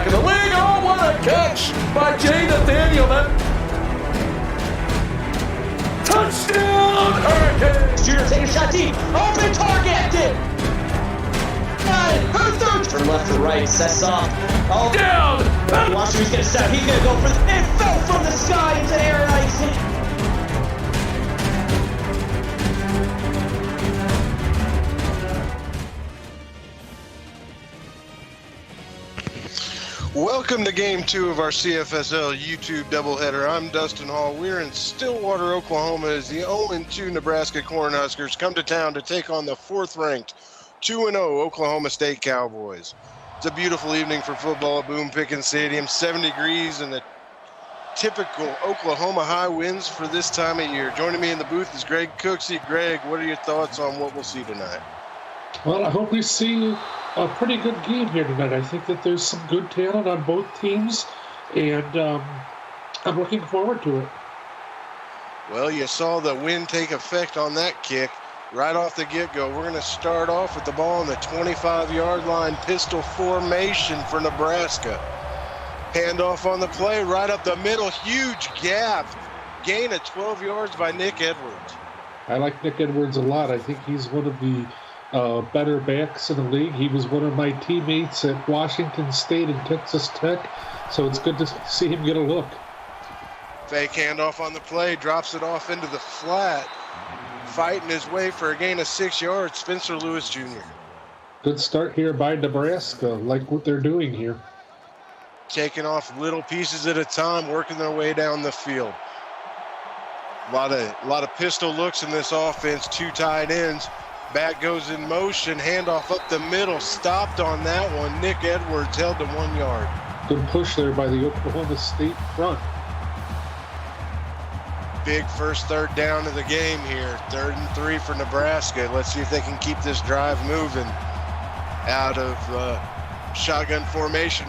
quarterback in the league. Oh, what a catch by Jay Nathaniel. Touchdown, Hurricanes! Shooter taking a shot deep. Open target! Who's through? From left to right, sets off. Oh, down! Watch who's gonna step. He's gonna go for the. It fell from the sky into air icing. Welcome to Game 2 of our CFSL YouTube doubleheader. I'm Dustin Hall. We're in Stillwater, Oklahoma, as the 0-2 Nebraska Cornhuskers come to town to take on the 4th-ranked 2-0 Oklahoma State Cowboys. It's a beautiful evening for football at Boone Pickens Stadium. 7 degrees and the typical Oklahoma high winds for this time of year. Joining me in the booth is Greg Cooksey. Greg, what are your thoughts on what we'll see tonight? Well, I hope we see a pretty good game here tonight. I think that there's some good talent on both teams, and I'm looking forward to it. Well, you saw the wind take effect on that kick right off the get-go. We're going to start off with the ball on the 25-yard line, pistol formation for Nebraska. Handoff on the play, right up the middle, huge gap. Gain of 12 yards by Nick Edwards. I like Nick Edwards a lot. I think he's one of the better backs in the league. He was one of my teammates at Washington State and Texas Tech, so it's good to see him get a look. Fake handoff on the play, drops it off into the flat. Fighting his way for a gain of 6 yards, Spencer Lewis Jr. Good start here by Nebraska, like what they're doing here. Taking off little pieces at a time, working their way down the field. A lot of pistol looks in this offense, 2 tight ends. Back goes in motion, handoff up the middle, stopped on that one. Nick Edwards held to 1 yard. Good push there by the Oklahoma State front. Big first third down of the game here. 3rd and 3 for Nebraska. Let's see if they can keep this drive moving. Out of shotgun formation,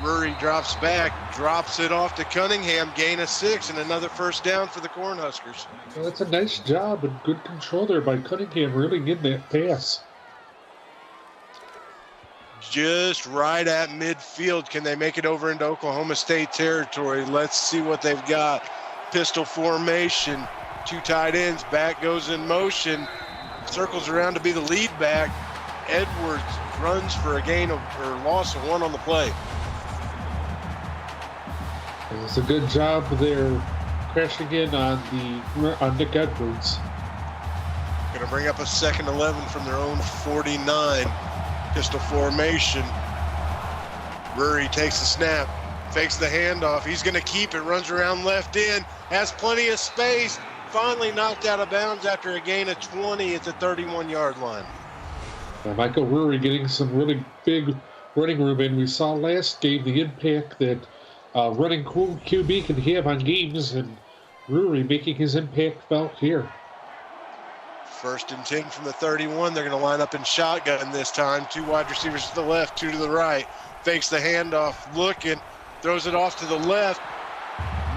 Rury drops back, drops it off to Cunningham, gain of 6, and another first down for the Cornhuskers. Well, that's a nice job and good control there by Cunningham, really getting that pass. Just right at midfield. Can they make it over into Oklahoma State territory? Let's see what they've got. Pistol formation, 2 tight ends, back goes in motion, circles around to be the lead back. Edwards runs for a gain of, or loss of 1 on the play. It's a good job there, crashing in on Nick Edwards. Going to bring up a 2nd 11 from their own 49. Pistol formation. Rury takes the snap, fakes the handoff. He's going to keep it, runs around left end, has plenty of space. Finally knocked out of bounds after a gain of 20 at the 31-yard line. Now, Michael Rury getting some really big running room in. We saw last game the impact that running QB can have on games, and Rury making his impact felt here. 1st and 10 from the 31. They're going to line up in shotgun this time. 2 wide receivers to the left, 2 to the right. Fakes the handoff, looking, throws it off to the left.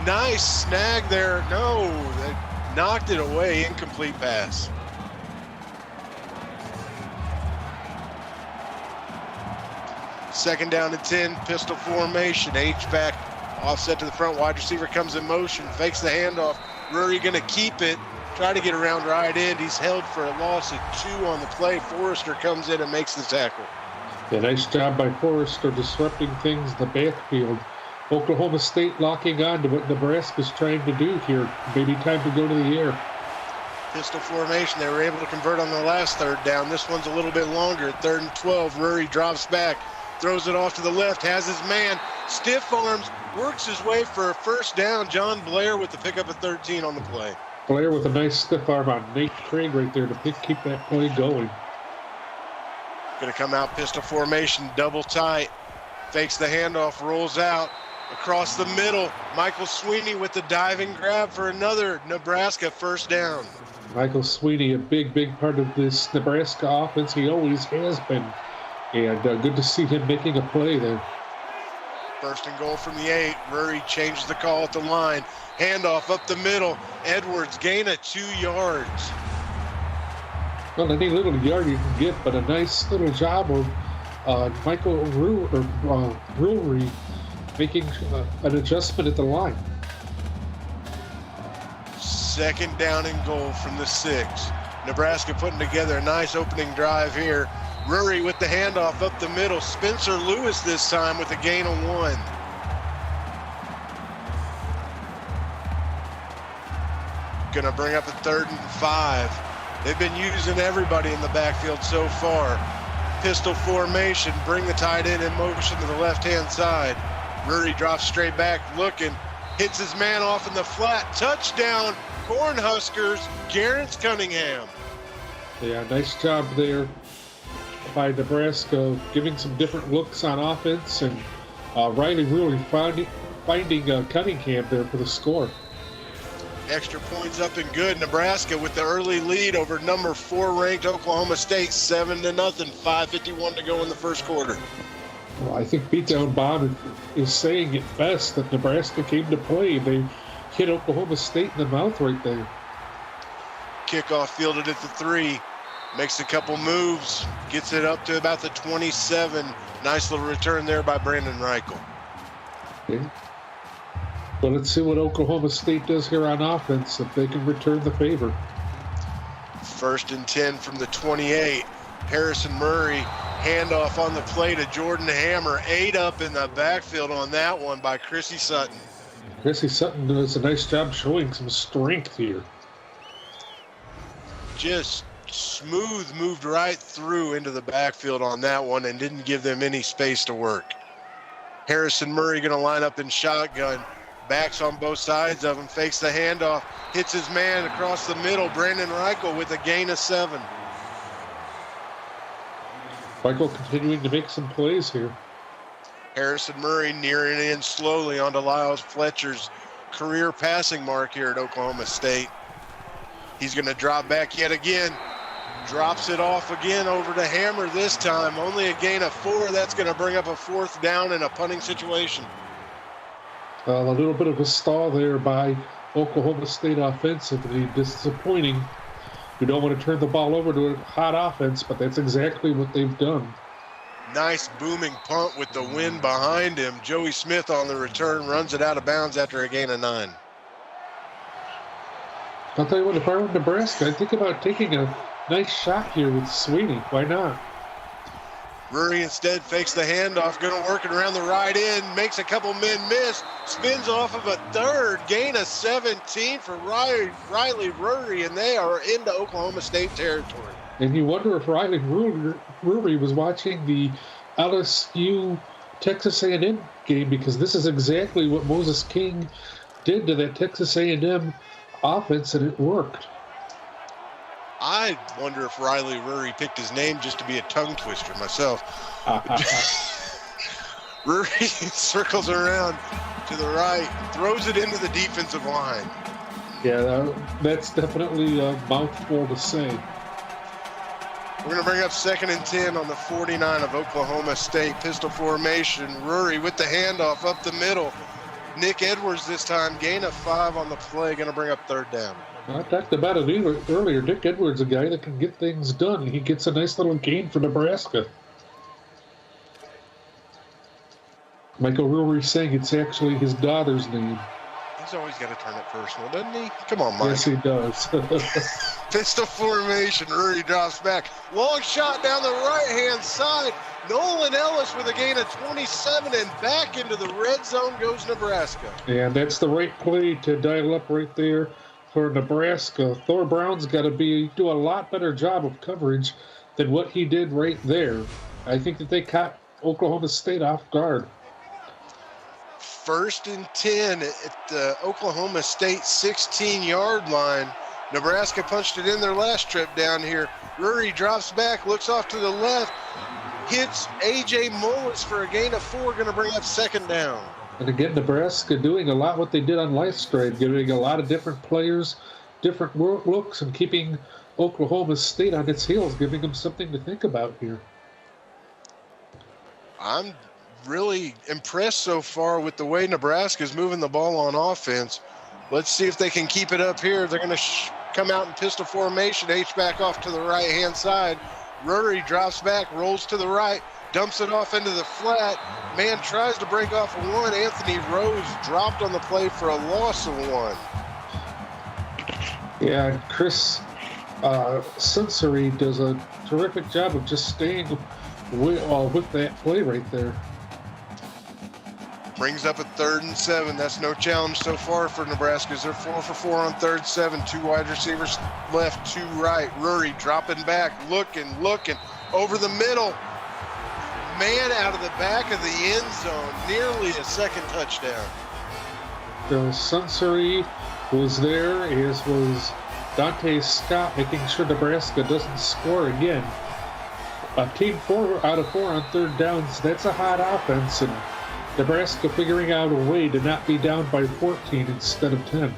Nice snag there. No, they knocked it away. Incomplete pass. Second down and 10, pistol formation. H-back, offset to the front. Wide receiver comes in motion, fakes the handoff. Rury going to keep it, try to get around right end. He's held for a loss of 2 on the play. Forrester comes in and makes the tackle. A nice job by Forrester disrupting things in the backfield. Oklahoma State locking on to what Nebraska's trying to do here. Maybe time to go to the air. Pistol formation. They were able to convert on the last 3rd down. This one's a little bit longer. 3rd and 12. Rury drops back, throws it off to the left, has his man, stiff arms, works his way for a first down. John Blair with the pickup of 13 on the play. Blair with a nice stiff arm on Nate Craig right there to keep that play going. Going to come out pistol formation, double tight, fakes the handoff, rolls out across the middle. Michael Sweeney with the diving grab for another Nebraska first down. Michael Sweeney, a big part of this Nebraska offense. He always has been. And good to see him making a play there. 1st and goal from the 8. Rury changes the call at the line. Handoff up the middle. Edwards gain of 2 yards. Well, any little yard you can get, but a nice little job of Michael Rury making an adjustment at the line. Second down and goal from the 6. Nebraska putting together a nice opening drive here. Rury with the handoff up the middle. Spencer Lewis this time with a gain of 1. Gonna bring up a 3rd and 5. They've been using everybody in the backfield so far. Pistol formation, bring the tight end in motion to the left-hand side. Rury drops straight back, looking, hits his man off in the flat. Touchdown, Cornhuskers, Garrett Cunningham. Yeah, nice job there by Nebraska, giving some different looks on offense, and Riley really finding Cunningham there for the score. Extra points up and good. Nebraska with the early lead over number 4 ranked Oklahoma State, 7-0, 5:51 to go in the first quarter. Well, I think Beatdown Bob is saying it best that Nebraska came to play. They hit Oklahoma State in the mouth right there. Kickoff fielded at the 3. Makes a couple moves. Gets it up to about the 27. Nice little return there by Brandon Reichel. Okay. But let's see what Oklahoma State does here on offense, if they can return the favor. 1st and 10 from the 28. Harrison Murray, handoff on the play to Jordan Hammer. 8 up in the backfield on that one by Chrissy Sutton. Chrissy Sutton does a nice job showing some strength here. Just smooth, moved right through into the backfield on that one and didn't give them any space to work. Harrison Murray going to line up in shotgun. Backs on both sides of him, fakes the handoff, hits his man across the middle. Brandon Reichel with a gain of 7. Reichel continuing to make some plays here. Harrison Murray nearing in slowly onto Lyles Fletcher's career passing mark here at Oklahoma State. He's going to drop back yet again. Drops it off again over to Hammer this time. Only a gain of 4. That's going to bring up a 4th down in a punting situation. A little bit of a stall there by Oklahoma State offensively. Disappointing. We don't want to turn the ball over to a hot offense, but that's exactly what they've done. Nice booming punt with the wind behind him. Joey Smith on the return runs it out of bounds after a gain of 9. I'll tell you what, if I were Nebraska, I'd think about taking a nice shot here with Sweeney. Why not? Rury instead fakes the handoff, going to work it around the right end, makes a couple men miss, spins off of a 3rd, gain of 17 for Riley Rury, and they are into Oklahoma State territory. And you wonder if Riley Rury was watching the LSU Texas A&M game, because this is exactly what Moses King did to that Texas A&M offense, and it worked. I wonder if Riley Rury picked his name just to be a tongue twister myself. Rury circles around to the right, throws it into the defensive line. Yeah, that's definitely a mouthful to say. We're going to bring up 2nd and 10 on the 49 of Oklahoma State. Pistol formation. Rury with the handoff up the middle. Nick Edwards this time, gain of 5 on the play, going to bring up 3rd down. I talked about it earlier. Nick Edwards, a guy that can get things done. He gets a nice little gain for Nebraska. Michael Rury saying it's actually his daughter's name. He's always got to turn it personal, doesn't he? Come on, Mike. Yes, he does. Pistol formation. Rury drops back. Long shot down the right-hand side. Nolan Ellis with a gain of 27, and back into the red zone goes Nebraska. And that's the right play to dial up right there for Nebraska. Thor Brown's got to do a lot better job of coverage than what he did right there. I think that they caught Oklahoma State off guard. 1st and 10 at the Oklahoma State 16-yard line. Nebraska punched it in their last trip down here. Rury drops back, looks off to the left, hits A.J. Mullis for a gain of 4, going to bring up 2nd down. And again, Nebraska doing a lot what they did on last drive, giving a lot of different players different looks and keeping Oklahoma State on its heels, giving them something to think about here. I'm really impressed so far with the way Nebraska's moving the ball on offense. Let's see if they can keep it up here. They're going to come out in pistol formation, H-back off to the right-hand side. Rury drops back, rolls to the right, dumps it off into the flat. Man tries to break off a 1. Anthony Rose dropped on the play for a loss of 1. Yeah, Chris Sensory does a terrific job of just staying with that play right there. Brings up a 3rd and 7. That's no challenge so far for Nebraska. They're 4 for 4 on 3rd 7. 2 wide receivers left, 2 right. Rury dropping back, looking, over the middle. Man out of the back of the end zone. Nearly a second touchdown. Sensory was there, as was Dante Scott, making sure Nebraska doesn't score again. A team 4 out of 4 on 3rd downs. That's a hot offense, and Nebraska figuring out a way to not be down by 14 instead of 10.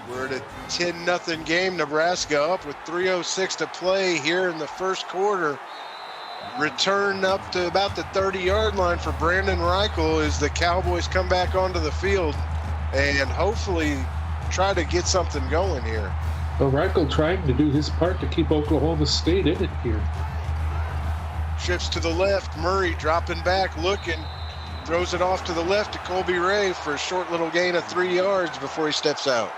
We're at a 10-0 game. Nebraska up with 3:06 to play here in the first quarter. Return up to about the 30-yard line for Brandon Reichel as the Cowboys come back onto the field and hopefully try to get something going here. Well, Reichel trying to do his part to keep Oklahoma State in it here. Shifts to the left. Murray dropping back, looking. Throws it off to the left to Colby Ray for a short little gain of 3 yards before he steps out.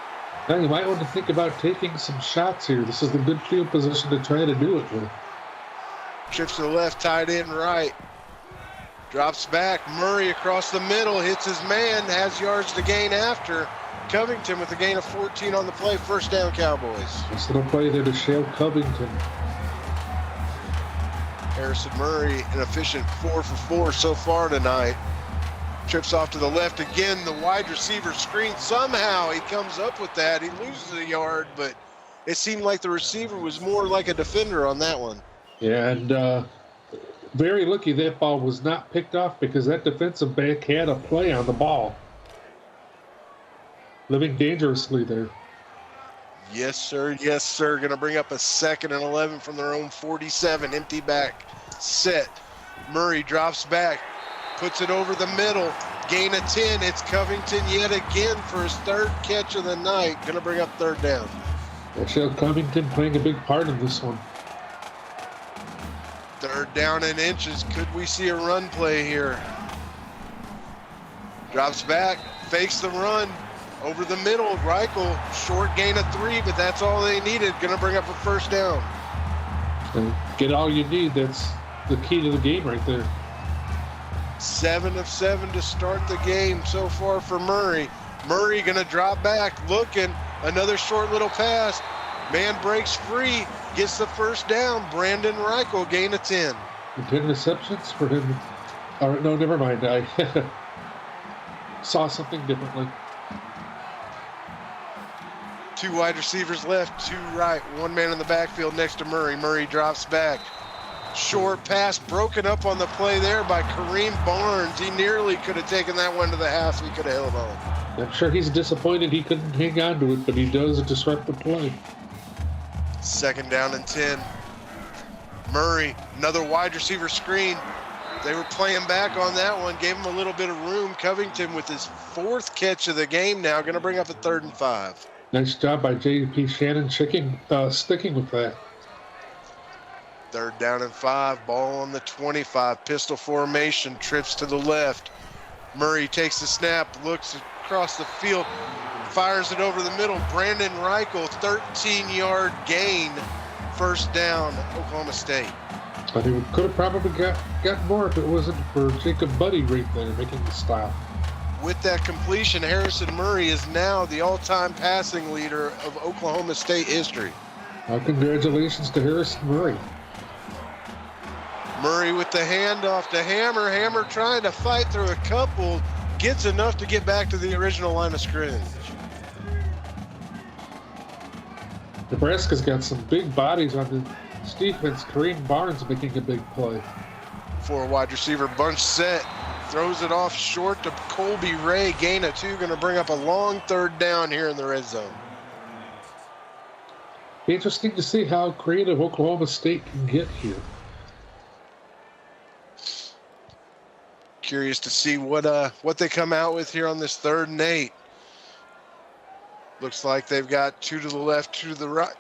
Now you might want to think about taking some shots here. This is the good field position to try to do it with. Shifts to the left, tight end right. Drops back. Murray across the middle, hits his man, has yards to gain after. Covington with a gain of 14 on the play. First down, Cowboys. This little play there to Shale Covington. Harrison Murray, an efficient 4 for 4 so far tonight. Trips off to the left again. The wide receiver screen. Somehow he comes up with that. He loses a yard, but it seemed like the receiver was more like a defender on that one. Yeah, and very lucky that ball was not picked off because that defensive back had a play on the ball. Living dangerously there. Yes, sir. Yes, sir. Going to bring up a 2nd and 11 from their own 47. Empty back. Set. Murray drops back. Puts it over the middle. Gain of 10. It's Covington yet again for his 3rd catch of the night. Going to bring up 3rd down. Shale Covington playing a big part in this one. 3rd down and inches. Could we see a run play here? Drops back. Fakes the run. Over the middle, Reichel, short gain of 3, but that's all they needed. Going to bring up a 1st down. And get all you need. That's the key to the game right there. 7 of 7 to start the game so far for Murray. Murray going to drop back, looking. Another short little pass. Man breaks free, gets the 1st down. Brandon Reichel, gain of 10. 10 receptions for him. Or, no, never mind. I saw something differently. 2 wide receivers left, 2 right, 1 man in the backfield next to Murray. Murray drops back. Short pass broken up on the play there by Kareem Barnes. He nearly could have taken that one to the house. He could have held on. I'm sure he's disappointed he couldn't hang on to it, but he does disrupt the play. 2nd down and 10. Murray, another wide receiver screen. They were playing back on that one, gave him a little bit of room. Covington with his 4th catch of the game now, going to bring up a 3rd and 5. Nice job by J.P. Shannon sticking with that. 3rd down and 5, ball on the 25, pistol formation, trips to the left. Murray takes the snap, looks across the field, fires it over the middle. Brandon Reichel, 13-yard gain, 1st down, Oklahoma State. But he could have probably got more if it wasn't for Jacob Buddy right there making the stop. With that completion, Harrison Murray is now the all-time passing leader of Oklahoma State history. Well, congratulations to Harrison Murray. Murray with the handoff to Hammer. Hammer trying to fight through a couple. Gets enough to get back to the original line of scrimmage. Nebraska's got some big bodies on the defense. Kareem Barnes making a big play. 4 wide receiver bunch set. Throws it off short to Colby Ray. Gain of 2. Going to bring up a long 3rd down here in the red zone. Be interesting to see how creative Oklahoma State can get here. Curious to see what they come out with here on this 3rd and 8. Looks like they've got 2 to the left, 2 to the right.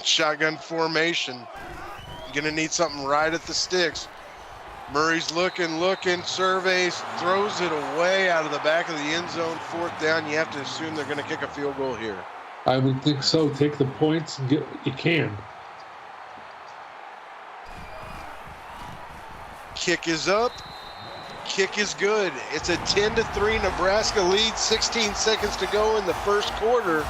Shotgun formation. Going to need something right at the sticks. Murray's looking, surveys, throws it away out of the back of the end zone. 4th down. You have to assume they're going to kick a field goal here. I would think so. Take the points and get what you can. Kick is up. Kick is good. It's a 10-3 Nebraska lead. 16 seconds to go in the first quarter.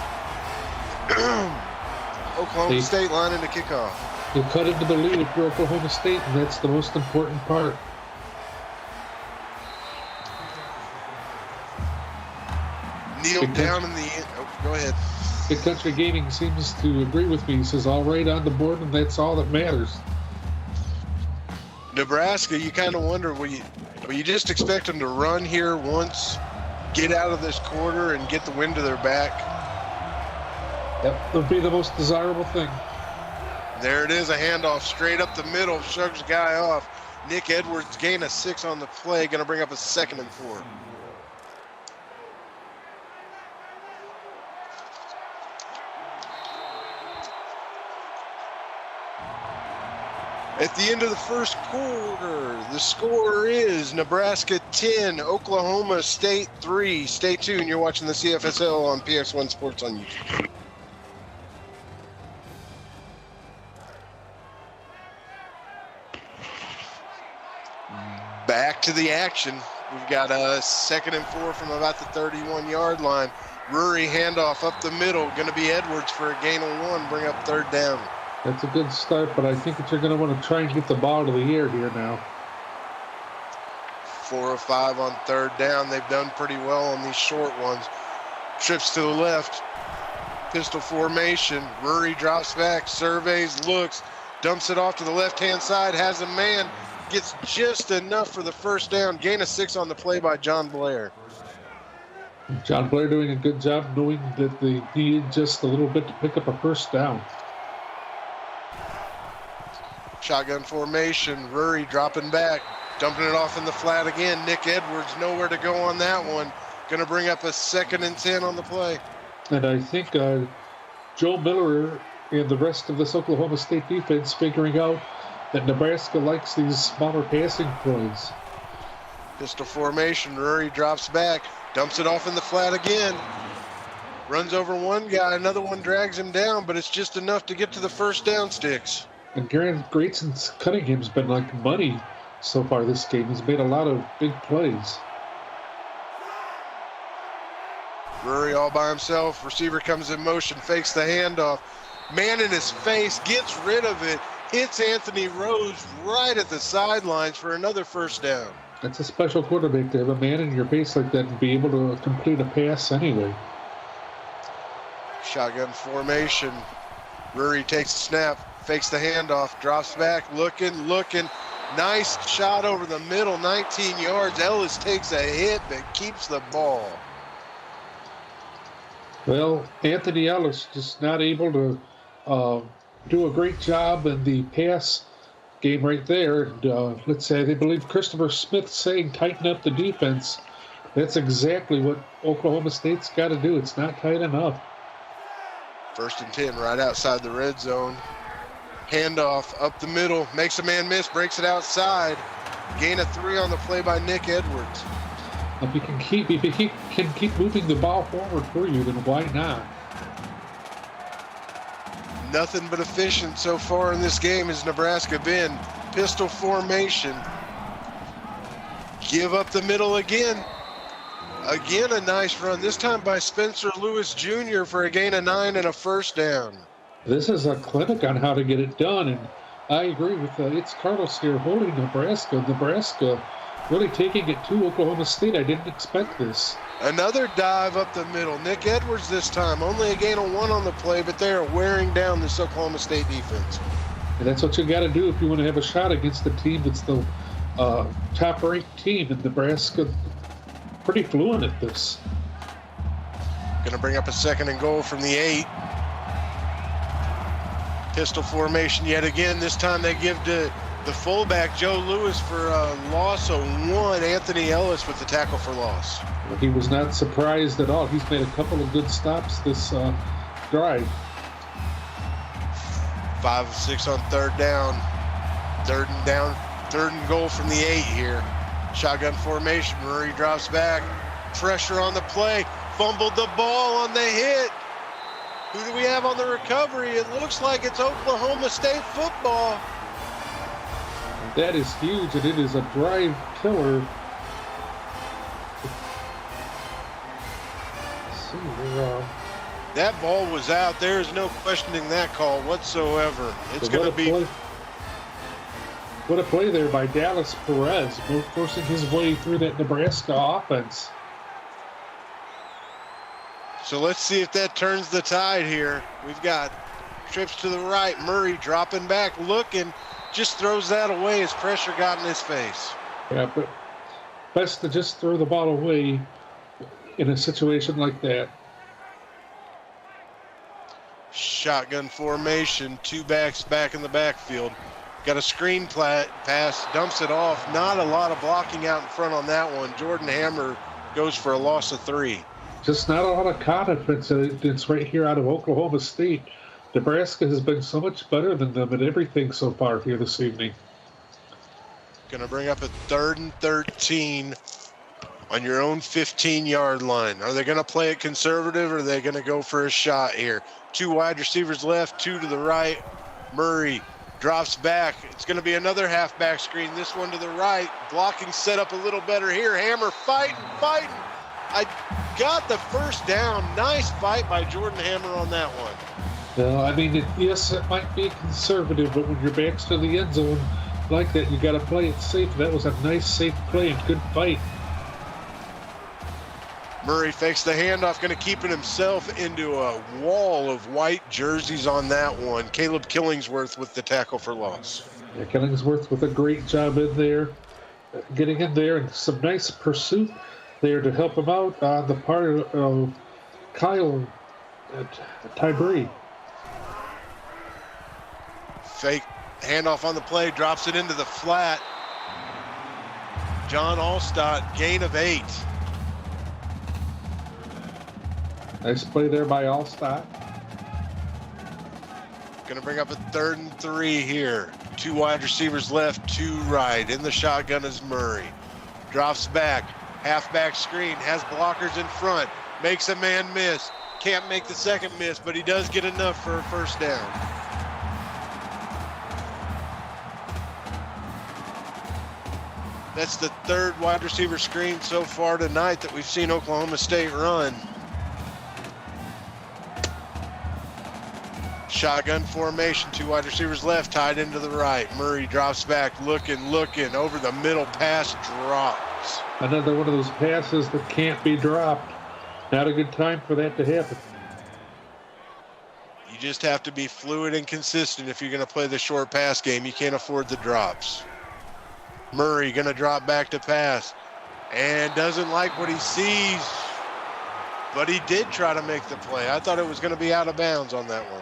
Oklahoma State lining to kickoff. You cut into the lead for Oklahoma State, and that's the most important part. Kneel down in the end. Oh, go ahead. Big Country Gaming seems to agree with me. He says, all right on the board, and that's all that matters. Nebraska, you kind of wonder, will you just expect them to run here once, get out of this quarter, and get the wind to their back? Yep, that would be the most desirable thing. There it is, a handoff straight up the middle, shrugs the guy off. Nick Edwards gain a 6 on the play, going to bring up a 2nd and 4. At the end of the first quarter, the score is Nebraska 10, Oklahoma State 3. Stay tuned. You're watching the CFSL on PX1 Sports on YouTube. Back to the action. We've got a 2nd and 4 from about the 31-yard line. Rury handoff up the middle. Going to be Edwards for a gain of 1. Bring up 3rd down. That's a good start, but I think that you're going to want to try and get the ball to the air here now. 4 of 5 on 3rd down. They've done pretty well on these short ones. Trips to the left. Pistol formation. Rury drops back, surveys, looks, dumps it off to the left-hand side, has a man, gets just enough for the 1st down. Gain of 6 on the play by John Blair. John Blair doing a good job knowing that they needed just a little bit to pick up a 1st down. Shotgun formation, Rury dropping back, dumping it off in the flat again. Nick Edwards nowhere to go on that one. Going to bring up a 2nd and 10 on the play. And I think Joe Miller and the rest of this Oklahoma State defense figuring out that Nebraska likes these smaller passing plays. Pistol formation, Rury drops back, dumps it off in the flat again. Runs over one guy, another one drags him down, but it's just enough to get to the 1st down sticks. And Grayson Cunningham's been like money so far this game. He's made a lot of big plays. Rury all by himself. Receiver comes in motion, fakes the handoff. Man in his face, gets rid of it, hits Anthony Rose right at the sidelines for another 1st down. That's a special quarterback to have a man in your face like that and be able to complete a pass anyway. Shotgun formation. Rury takes the snap. Fakes the handoff, drops back, looking. Nice shot over the middle, 19 yards. Ellis takes a hit but keeps the ball. Well, Anthony Ellis just not able to do a great job in the pass game right there. And, let's say they believe Christopher Smith saying tighten up the defense. That's exactly what Oklahoma State's got to do. It's not tight enough. 1st and 10 right outside the red zone. Handoff up the middle, makes a man miss, breaks it outside. Gain of 3 on the play by Nick Edwards. If he can keep moving the ball forward for you, then why not? Nothing but efficient so far in this game has Nebraska been. Pistol formation. Give up the middle again. Again, a nice run, this time by Spencer Lewis Jr. for a gain of 9 and a 1st down. This is a clinic on how to get it done, and I agree with it's Carlos here holding Nebraska. Nebraska really taking it to Oklahoma State. I didn't expect this. Another dive up the middle. Nick Edwards this time, only a gain of 1 on the play, but they are wearing down this Oklahoma State defense. And that's what you got to do if you want to have a shot against the team that's the top-ranked team, and Nebraska pretty fluent at this. Going to bring up a 2nd and goal from the 8. Pistol formation yet again. This time they give to the fullback, Joe Lewis, for a loss of 1. Anthony Ellis with the tackle for loss. He was not surprised at all. He's made a couple of good stops this drive. 5 of 6 on 3rd down. Third and down, third and goal from the 8 here. Shotgun formation, Murray drops back. Pressure on the play, fumbled the ball on the hit. Who do we have on the recovery? It looks like it's Oklahoma State football. That is huge, and it is a drive killer. Let's see here. That ball was out. There is no questioning that call whatsoever. It's going to be... What a play there by Dallas Perez, forcing his way through that Nebraska offense. So let's see if that turns the tide here. We've got trips to the right. Murray dropping back, looking, just throws that away as pressure got in his face. Yeah, but best to just throw the ball away in a situation like that. Shotgun formation, 2 backs back in the backfield. Got a screen pass, dumps it off. Not a lot of blocking out in front on that one. Jordan Hammer goes for a loss of 3. Just not a lot of confidence. It's right here out of Oklahoma State. Nebraska has been so much better than them at everything so far here this evening. Going to bring up a 3rd and 13 on your own 15-yard line. Are they going to play it conservative, or are they going to go for a shot here? 2 wide receivers left, 2 to the right. Murray drops back. It's going to be another halfback screen. This one to the right. Blocking set up a little better here. Hammer fighting. I got the first down. Nice fight by Jordan Hammer on that one. Well, I mean, yes, it might be conservative, but when your back's to the end zone like that, you got to play it safe. That was a nice, safe play and good fight. Murray fakes the handoff, going to keep it himself into a wall of white jerseys on that one. Caleb Killingsworth with the tackle for loss. Yeah, Killingsworth with a great job in there, getting in there, and some nice pursuit there to help him out on the part of Kyle Tybee. Fake handoff on the play, drops it into the flat. John Allstott, gain of 8. Nice play there by Allstott. Going to bring up a 3rd and 3 here. 2 wide receivers left, 2 right. In the shotgun is Murray. Drops back, halfback screen, has blockers in front, makes a man miss. Can't make the second miss, but he does get enough for a first down. That's the 3rd wide receiver screen so far tonight that we've seen Oklahoma State run. Shotgun formation, 2 wide receivers left, tied into the right. Murray drops back, looking, over the middle, pass drops. Another one of those passes that can't be dropped. Not a good time for that to happen. You just have to be fluid and consistent if you're going to play the short pass game. You can't afford the drops. Murray going to drop back to pass and doesn't like what he sees, but he did try to make the play. I thought it was going to be out of bounds on that one.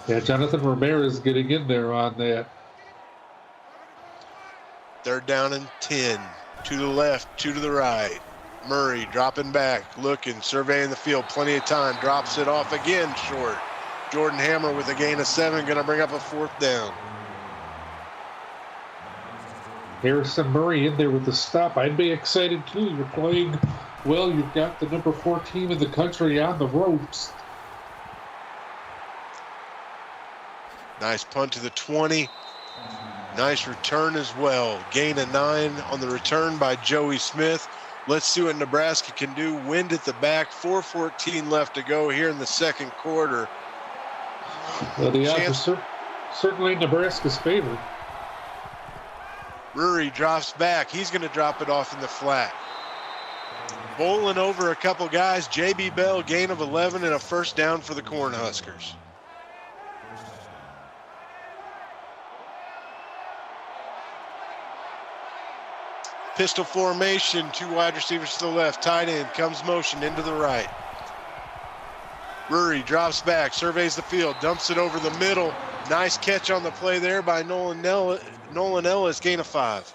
Yeah, Jonathan Ramirez getting in there on that. 3rd down and 10. 2 to the left, 2 to the right. Murray dropping back, looking, surveying the field, plenty of time, drops it off again short. Jordan Hammer with a gain of 7, going to bring up a 4th down. Harrison Murray in there with the stop. I'd be excited too. You're playing well. You've got the number 4 team in the country on the ropes. Nice punt to the 20. Nice return as well. Gain of 9 on the return by Joey Smith. Let's see what Nebraska can do. Wind at the back. 4:14 left to go here in the second quarter. Well, the odds are certainly Nebraska's favorite. Murray drops back. He's going to drop it off in the flat. Bowling over a couple guys. J.B. Bell, gain of 11 and a first down for the Cornhuskers. Pistol formation, 2 wide receivers to the left, tight end, comes motion into the right. Murray drops back, surveys the field, dumps it over the middle. Nice catch on the play there by Nolan Ellis, gain of 5.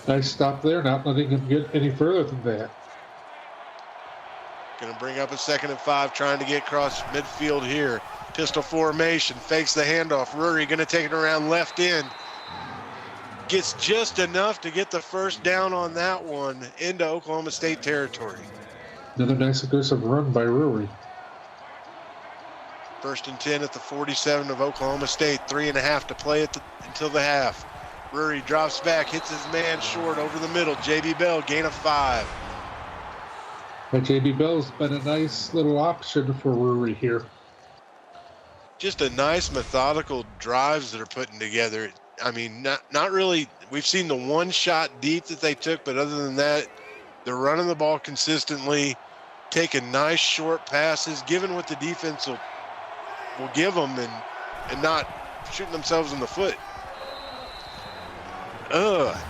Nice stop there, not letting him get any further than that. Going to bring up a 2nd and 5, trying to get across midfield here. Pistol formation, fakes the handoff. Rury going to take it around left end. Gets just enough to get the first down on that one into Oklahoma State territory. Another nice aggressive run by Rury. 1st and 10 at the 47 of Oklahoma State. 3.5 to play until the half. Rury drops back, hits his man short over the middle. J.B. Bell, gain of 5. But J.B. Bell's been a nice little option for Rury here. Just a nice methodical drives that are putting together. I mean, not really. We've seen the one shot deep that they took, but other than that, they're running the ball consistently, taking nice short passes, giving what the defense will give them, and not shooting themselves in the foot.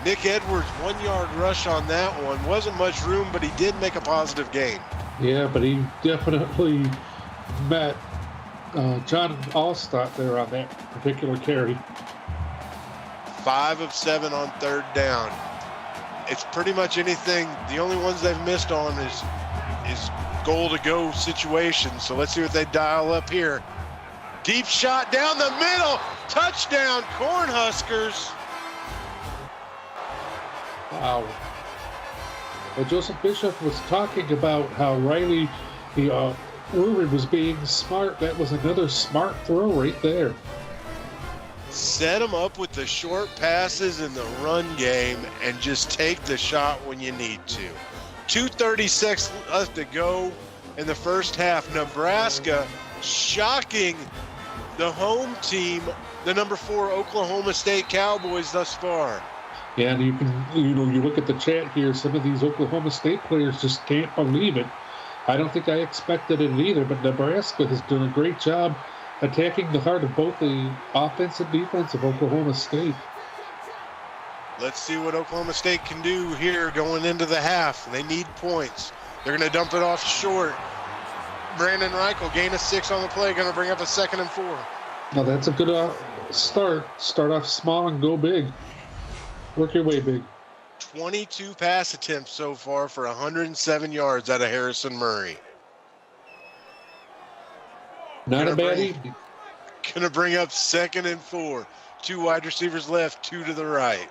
Nick Edwards, 1-yard rush on that one. Wasn't much room, but he did make a positive gain. Yeah, but he definitely met John Allstott there on that particular carry. 5 of 7 on 3rd down. It's pretty much anything. The only ones they've missed on is goal-to-go situations. So let's see what they dial up here. Deep shot down the middle. Touchdown, Cornhuskers. Wow. Well, Joseph Bishop was talking about how Rury was being smart. That was another smart throw right there. Set them up with the short passes in the run game and just take the shot when you need to. 2:36 left to go in the first half. Nebraska shocking the home team, the number 4 Oklahoma State Cowboys thus far. Yeah, and you look at the chat here, some of these Oklahoma State players just can't believe it. I don't think I expected it either, but Nebraska has done a great job attacking the heart of both the offense and defense of Oklahoma State. Let's see what Oklahoma State can do here going into the half. They need points. They're going to dump it off short. Brandon Reichel, gain of 6 on the play, going to bring up a 2nd and 4. Now that's a good start. Start off small and go big. Work your way big. 22 pass attempts so far for 107 yards out of Harrison Murray. Not a baddie. Going to bring up 2nd and 4. 2 wide receivers left, 2 to the right.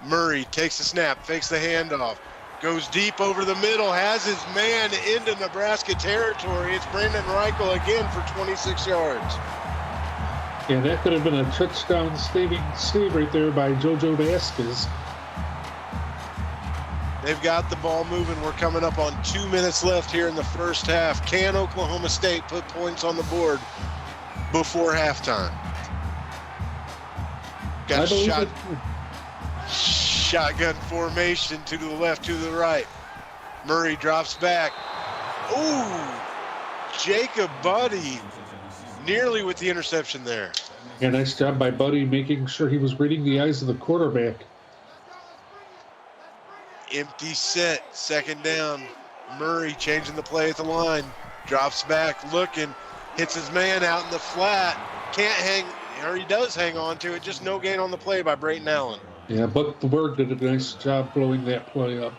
Murray takes the snap, fakes the handoff, goes deep over the middle, has his man into Nebraska territory. It's Brandon Reichel again for 26 yards. Yeah, that could have been a touchdown save right there by JoJo Vasquez. They've got the ball moving. We're coming up on 2 minutes left here in the first half. Can Oklahoma State put points on the board before halftime? Got shotgun formation, 2 to the left, 2 to the right. Murray drops back. Ooh, Jacob Buddy nearly with the interception there. Yeah, nice job by Buddy making sure he was reading the eyes of the quarterback. Empty set, 2nd down. Murray changing the play at the line. Drops back, looking, hits his man out in the flat. Can't hang, or he does hang on to it. Just no gain on the play by Brayton Allen. Yeah, but the Bird did a nice job blowing that play up.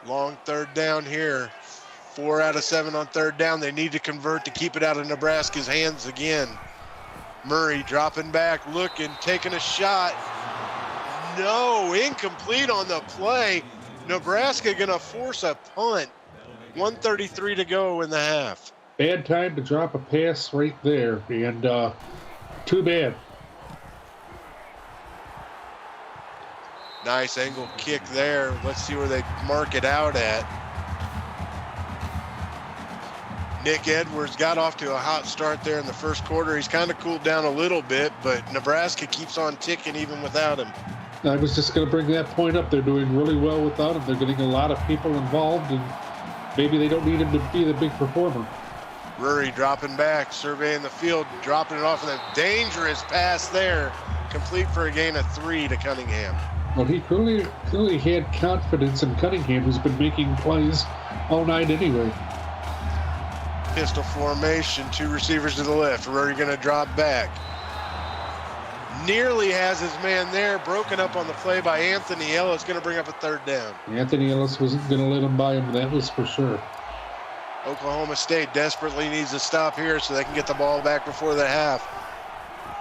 Long 3rd down here. 4 out of 7 on 3rd down. They need to convert to keep it out of Nebraska's hands again. Murray dropping back, looking, taking a shot. No, incomplete on the play. Nebraska going to force a punt. 1:33 to go in the half. Bad time to drop a pass right there, and too bad. Nice angle kick there. Let's see where they mark it out at. Nick Edwards got off to a hot start there in the first quarter. He's kind of cooled down a little bit, but Nebraska keeps on ticking even without him. I was just going to bring that point up. They're doing really well without him. They're getting a lot of people involved, and maybe they don't need him to be the big performer. Rury dropping back, surveying the field, dropping it off, and a dangerous pass there. Complete for a gain of 3 to Cunningham. Well, he clearly had confidence in Cunningham, who's been making plays all night anyway. Pistol formation, 2 receivers to the left. Rury going to drop back. nearly has his man there, broken up on the play by Anthony Ellis, going to bring up a third down. Anthony Ellis wasn't going to let him by him, that was for sure. Oklahoma State desperately needs to stop here so they can get the ball back before the half.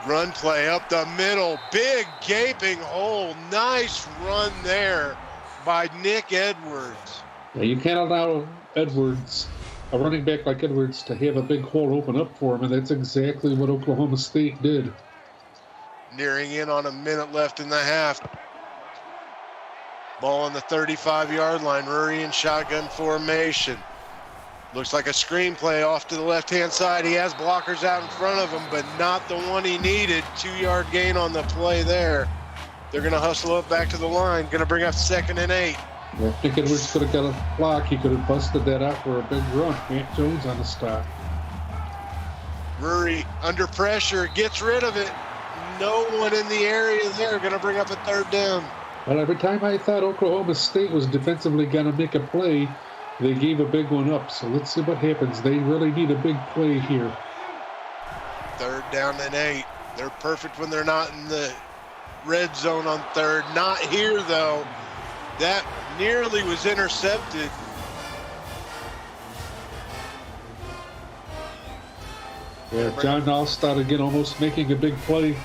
Run play up the middle, big gaping hole, nice run there by Nick Edwards. Yeah, you can't allow Edwards, a running back like Edwards, to have a big hole open up for him, and that's exactly what Oklahoma State did. Nearing in on a minute left in the half. Ball on the 35-yard line. Rury in shotgun formation. Looks like a screenplay off to the left-hand side. He has blockers out in front of him, but not the one he needed. 2-yard gain on the play there. They're going to hustle up back to the line. Going to bring up 2nd and 8. Yeah, if Nick Edwards could have got a block, he could have busted that out for a big run. Matt Jones on the stop. Rury under pressure, gets rid of it. No one in the area there. Going to bring up a 3rd down. Well, every time I thought Oklahoma State was defensively going to make a play, they gave a big one up. So let's see what happens. They really need a big play here. 3rd down and 8. They're perfect when they're not in the red zone on 3rd. Not here, though. That nearly was intercepted. Yeah, John Alstott again almost making a big play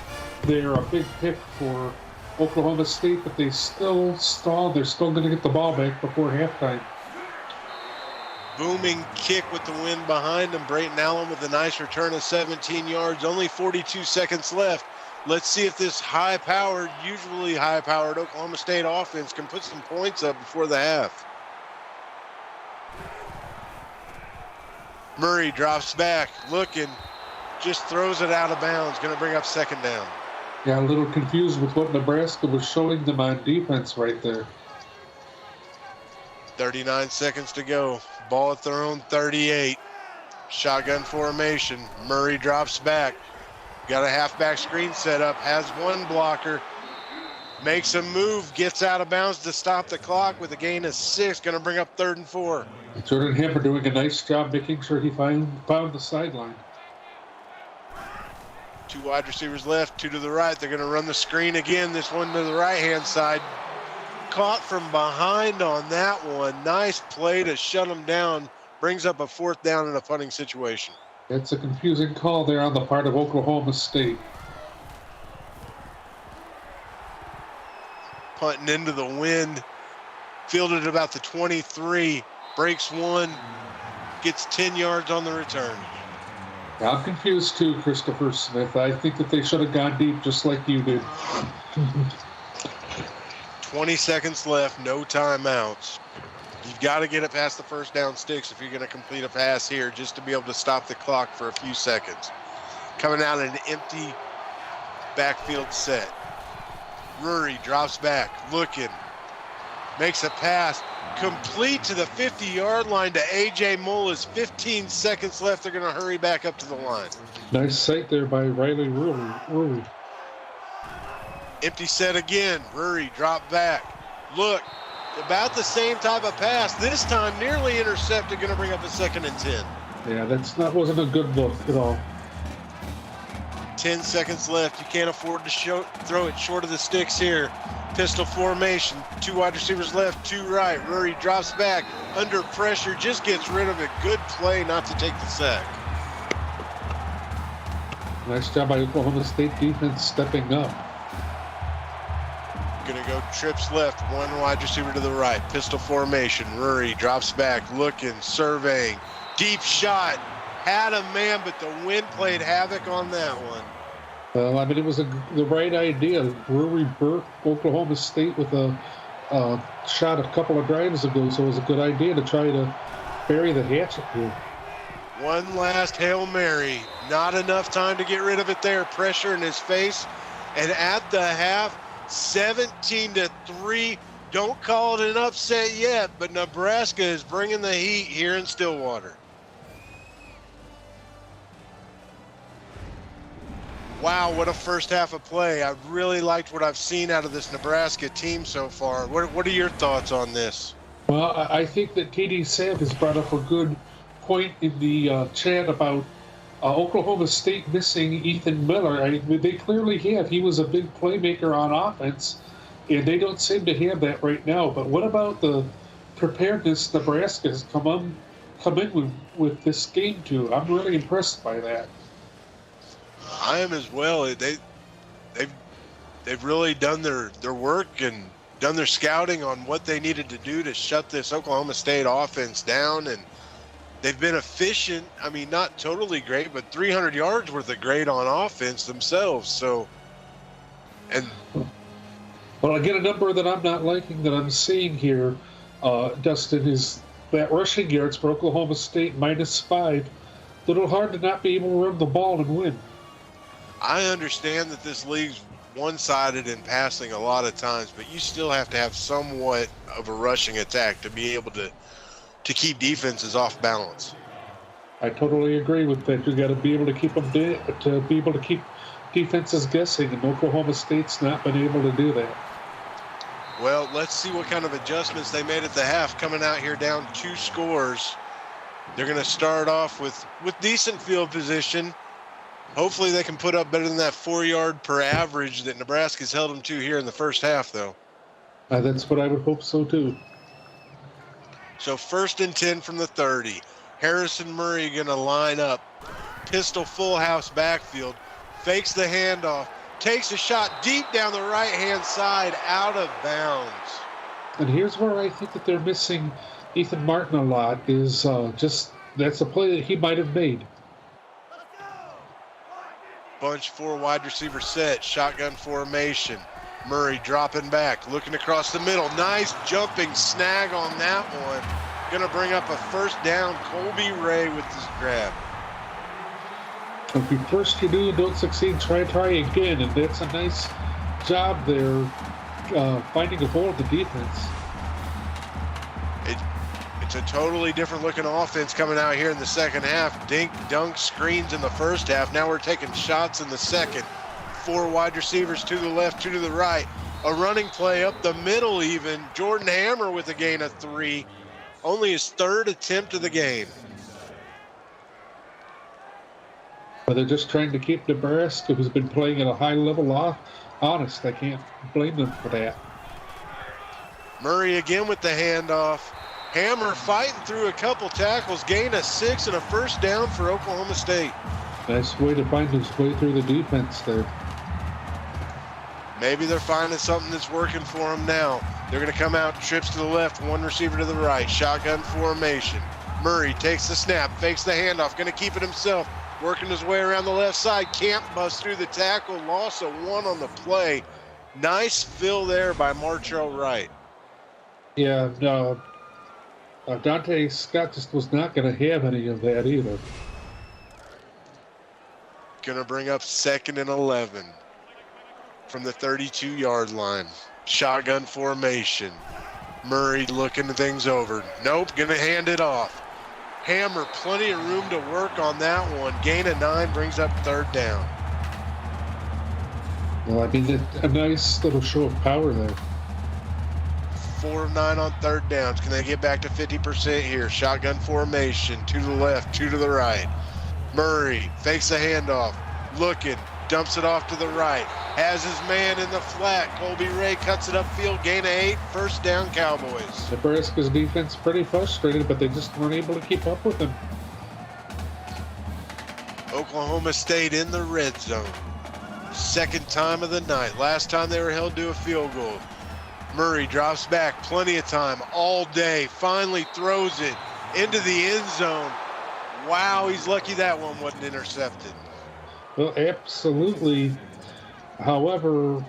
there, a big pick for Oklahoma State, but they still stalled. They're still going to get the ball back before halftime. Booming kick with the wind behind him. Brayton Allen with a nice return of 17 yards. Only 42 seconds left. Let's see if this high-powered, usually high-powered Oklahoma State offense can put some points up before the half. Murray drops back, looking, just throws it out of bounds. Going to bring up 2nd down. Yeah, a little confused with what Nebraska was showing them on defense right there. 39 seconds to go. Ball at their own 38. Shotgun formation. Murray drops back. Got a halfback screen set up. Has one blocker. Makes a move. Gets out of bounds to stop the clock with a gain of 6. Going to bring up 3rd and 4. Jordan Hamper doing a nice job making sure he found the sideline. 2 wide receivers left, 2 to the right. They're going to run the screen again. This one to the right-hand side. Caught from behind on that one. Nice play to shut him down. Brings up a 4th down in a punting situation. That's a confusing call there on the part of Oklahoma State. Punting into the wind. Fielded about the 23. Breaks 1. Gets 10 yards on the return. I'm confused too, Christopher Smith. I think that they should have gone deep just like you did. 20 seconds left, no timeouts. You've got to get it past the 1st down sticks if you're going to complete a pass here, just to be able to stop the clock for a few seconds. Coming out in an empty backfield set. Rury drops back, looking, makes a pass, complete to the 50-yard line to A.J. Mullis. 15 seconds left. They're going to hurry back up to the line. Nice sight there by Riley Rury. Empty set again. Rury drop back. Look, about the same type of pass. This time nearly intercepted. Going to bring up a 2nd and 10. Yeah, that wasn't a good look at all. 10 seconds left. You can't afford to throw it short of the sticks here. Pistol formation. 2 wide receivers left, 2 right. Rury drops back. Under pressure. Just gets rid of it. Good play not to take the sack. Nice job by Oklahoma State defense stepping up. Going to go trips left. 1 wide receiver to the right. Pistol formation. Rury drops back. Looking. Surveying. Deep shot. Had a man, but the wind played havoc on that one. I mean, it was the right idea. Rury burnt Oklahoma State with a shot a couple of drives ago, so it was a good idea to try to bury the hatchet here. One last Hail Mary. Not enough time to get rid of it there. Pressure in his face. And at the half, 17-3. Don't call it an upset yet, but Nebraska is bringing the heat here in Stillwater. Wow, what a first half of play. I really liked what I've seen out of this Nebraska team so far. What are your thoughts on this? Well, I think that TD Sav has brought up a good point in the chat about Oklahoma State missing Ethan Miller. They clearly have. He was a big playmaker on offense, and they don't seem to have that right now. But what about the preparedness Nebraska has come in with this game too? I'm really impressed by that. I am as well. They've really done their work and done their scouting on what they needed to do to shut this Oklahoma State offense down, and they've been efficient. I mean, not totally great, but 300 yards worth of great on offense themselves. So, and well, again, a number that I'm not liking that I'm seeing here, Dustin, is that rushing yards for Oklahoma State -5. A little hard to not be able to run the ball and win. I understand that this league's one-sided in passing a lot of times, but you still have to have somewhat of a rushing attack to be able to keep defenses off balance. I totally agree with that. You got to be able to keep them to be able to keep defenses guessing, and Oklahoma State's not been able to do that. Well, let's see what kind of adjustments they made at the half. Coming out here down 2 scores, they're going to start off with decent field position. Hopefully they can put up better than that 4-yard per average that Nebraska's held them to here in the first half, though. That's what I would hope so, too. So 1st and 10 from the 30. Harrison Murray going to line up. Pistol full house backfield. Fakes the handoff. Takes a shot deep down the right-hand side, out of bounds. And here's where I think that they're missing Ethan Martin a lot, is that's a play that he might have made. Bunch 4 wide receiver set, shotgun formation. Murray dropping back, looking across the middle. Nice jumping snag on that one. Going to bring up a 1st down. Colby Ray with this grab. If you first you do and don't succeed, try again. And that's a nice job there, finding a hole in the defense. It's a totally different looking offense coming out here in the second half. Dink, dunk, screens in the first half. Now we're taking shots in the second. 4 wide receivers, 2 to the left, 2 to the right. A running play up the middle even. Jordan Hammer with a gain of 3. Only his 3rd attempt of the game. But they're just trying to keep Nebraska, who's been playing at a high level, honest. I can't blame them for that. Murray again with the handoff. Hammer fighting through a couple tackles, gain of 6 and a 1st down for Oklahoma State. Nice way to find his way through the defense there. Maybe they're finding something that's working for them now. They're going to come out, trips to the left, 1 receiver to the right, shotgun formation. Murray takes the snap, fakes the handoff, going to keep it himself, working his way around the left side. Can't bust through the tackle, loss of 1 on the play. Nice fill there by Martrell Wright. Yeah, no. Dante Scott just was not going to have any of that either. Going to bring up 2nd and 11 from the 32-yard line. Shotgun formation. Murray looking things over. Nope, going to hand it off. Hammer, plenty of room to work on that one. Gain of 9 brings up 3rd down. Well, I mean, a nice little show of power there. 4 of 9 on 3rd downs. Can they get back to 50% here? Shotgun formation. 2 to the left, 2 to the right. Murray fakes the handoff. Looking. Dumps it off to the right. Has his man in the flat. Colby Ray cuts it upfield. Gain of 8. 1st down Cowboys. Nebraska's defense pretty frustrated, but they just weren't able to keep up with them. Oklahoma State in the red zone. 2nd time of the night. Last time they were held to a field goal. Murray drops back, plenty of time all day, finally throws it into the end zone. Wow, he's lucky that one wasn't intercepted. Well, absolutely. However,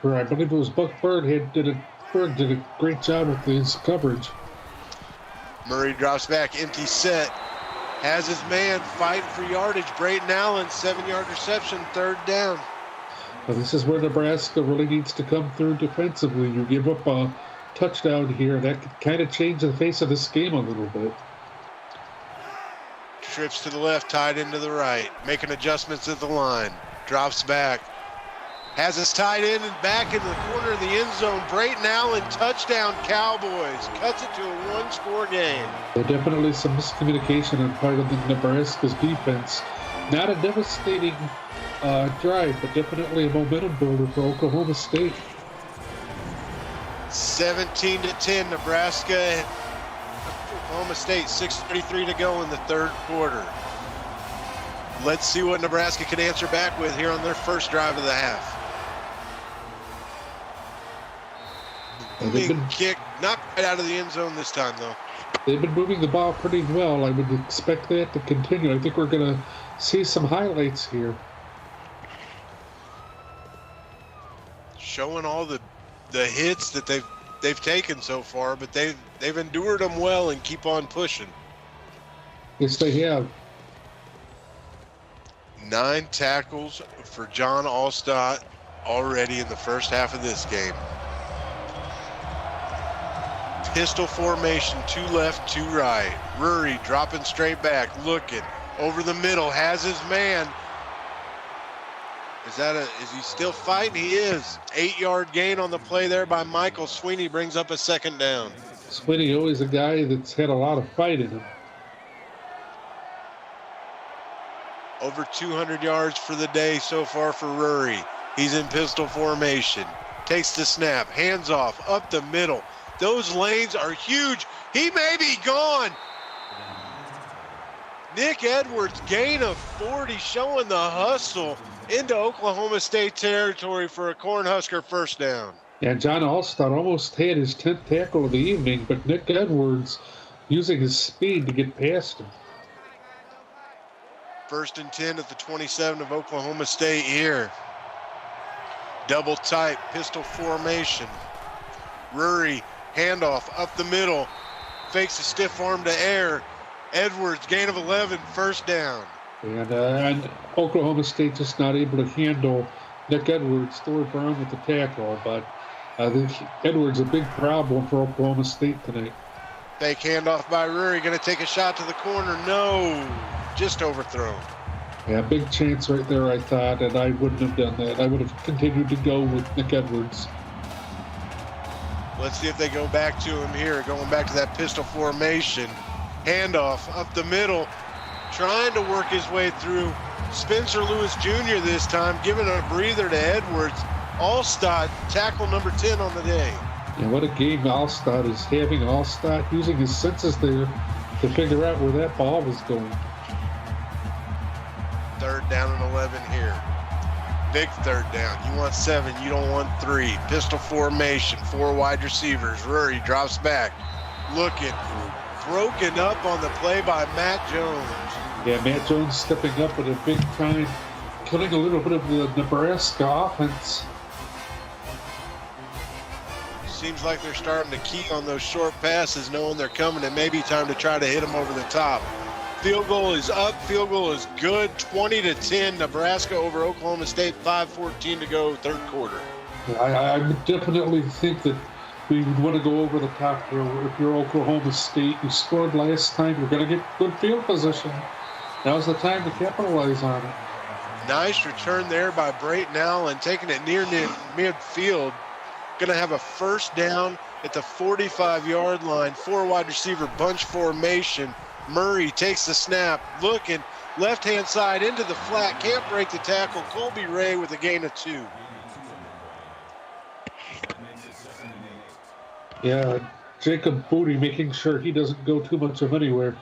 I believe it was Buck Bird did a great job with his coverage. Murray drops back, empty set, has his man fighting for yardage. Brayton Allen, 7-yard reception, 3rd down. Well, this is where Nebraska really needs to come through defensively. You give up a touchdown here, that could kind of change the face of this game a little bit. Trips to the left, tied into the right, making adjustments at the line. Drops back. Has us tied in and back in the corner of the end zone. Brayton Allen, touchdown Cowboys. Cuts it to a one-score game. Definitely some miscommunication on part of the Nebraska's defense. Not a devastating drive, but definitely a momentum builder for Oklahoma State. 17-10, Nebraska. Oklahoma State, 6:33 to go in the third quarter. Let's see what Nebraska can answer back with here on their first drive of the half. Big kick, not right out of the end zone this time, though. They've been moving the ball pretty well. I would expect that to continue. I think we're going to see some highlights here. Showing all the hits that they've taken so far, but they've endured them well and keep on pushing. Yes, they have. 9 tackles for John Allstott already in the first half of this game. Pistol formation, 2 left, 2 right. Rury dropping straight back, looking over the middle, has his man. Is he still fighting? He is. 8-yard gain on the play there by Michael. Sweeney brings up a second down. Sweeney always a guy that's had a lot of fight in him. Over 200 yards for the day so far for Rury. He's in pistol formation. Takes the snap, hands off, up the middle. Those lanes are huge. He may be gone. Nick Edwards, gain of 40, showing the hustle into Oklahoma State territory for a Cornhusker first down. Yeah, John Allstott almost had his 10th tackle of the evening, but Nick Edwards using his speed to get past him. 1st and 10 at the 27 of Oklahoma State here. Double tight, pistol formation. Rury, handoff up the middle. Fakes a stiff arm to air. Edwards, gain of 11, first down. And Oklahoma State just not able to handle Nick Edwards. Thor Brown with the tackle, but I think Edwards a big problem for Oklahoma State tonight. Fake handoff by Rury, going to take a shot to the corner. No, just overthrown. Yeah, big chance right there, I thought, and I wouldn't have done that. I would have continued to go with Nick Edwards. Let's see if they go back to him here, going back to that pistol formation. Handoff up the middle, trying to work his way through. Spencer Lewis Jr. this time, giving a breather to Edwards. Allstott, tackle number 10 on the day. Yeah, what a game Allstott is having. Allstott using his senses there to figure out where that ball was going. 3rd down and 11 here. Big 3rd down. You want 7, you don't want 3. Pistol formation, 4 wide receivers. Rury drops back, looking. Broken up on the play by Matt Jones. Yeah, Matt Jones stepping up at a big time, killing a little bit of the Nebraska offense. Seems like they're starting to key on those short passes, knowing they're coming. It may be time to try to hit them over the top. Field goal is up. Field goal is good. 20-10. Nebraska over Oklahoma State. 5:14 to go, third quarter. I definitely think that we would want to go over the top here. If you're Oklahoma State, you scored last time, you're going to get good field position. Now's the time to capitalize on it. Nice return there by Brayton Allen, taking it near midfield. Going to have a first down at the 45-yard line. 4 wide receiver bunch formation. Murray takes the snap, looking left-hand side into the flat. Can't break the tackle. Colby Ray with a gain of 2. Yeah, Jacob Booty making sure he doesn't go too much of anywhere.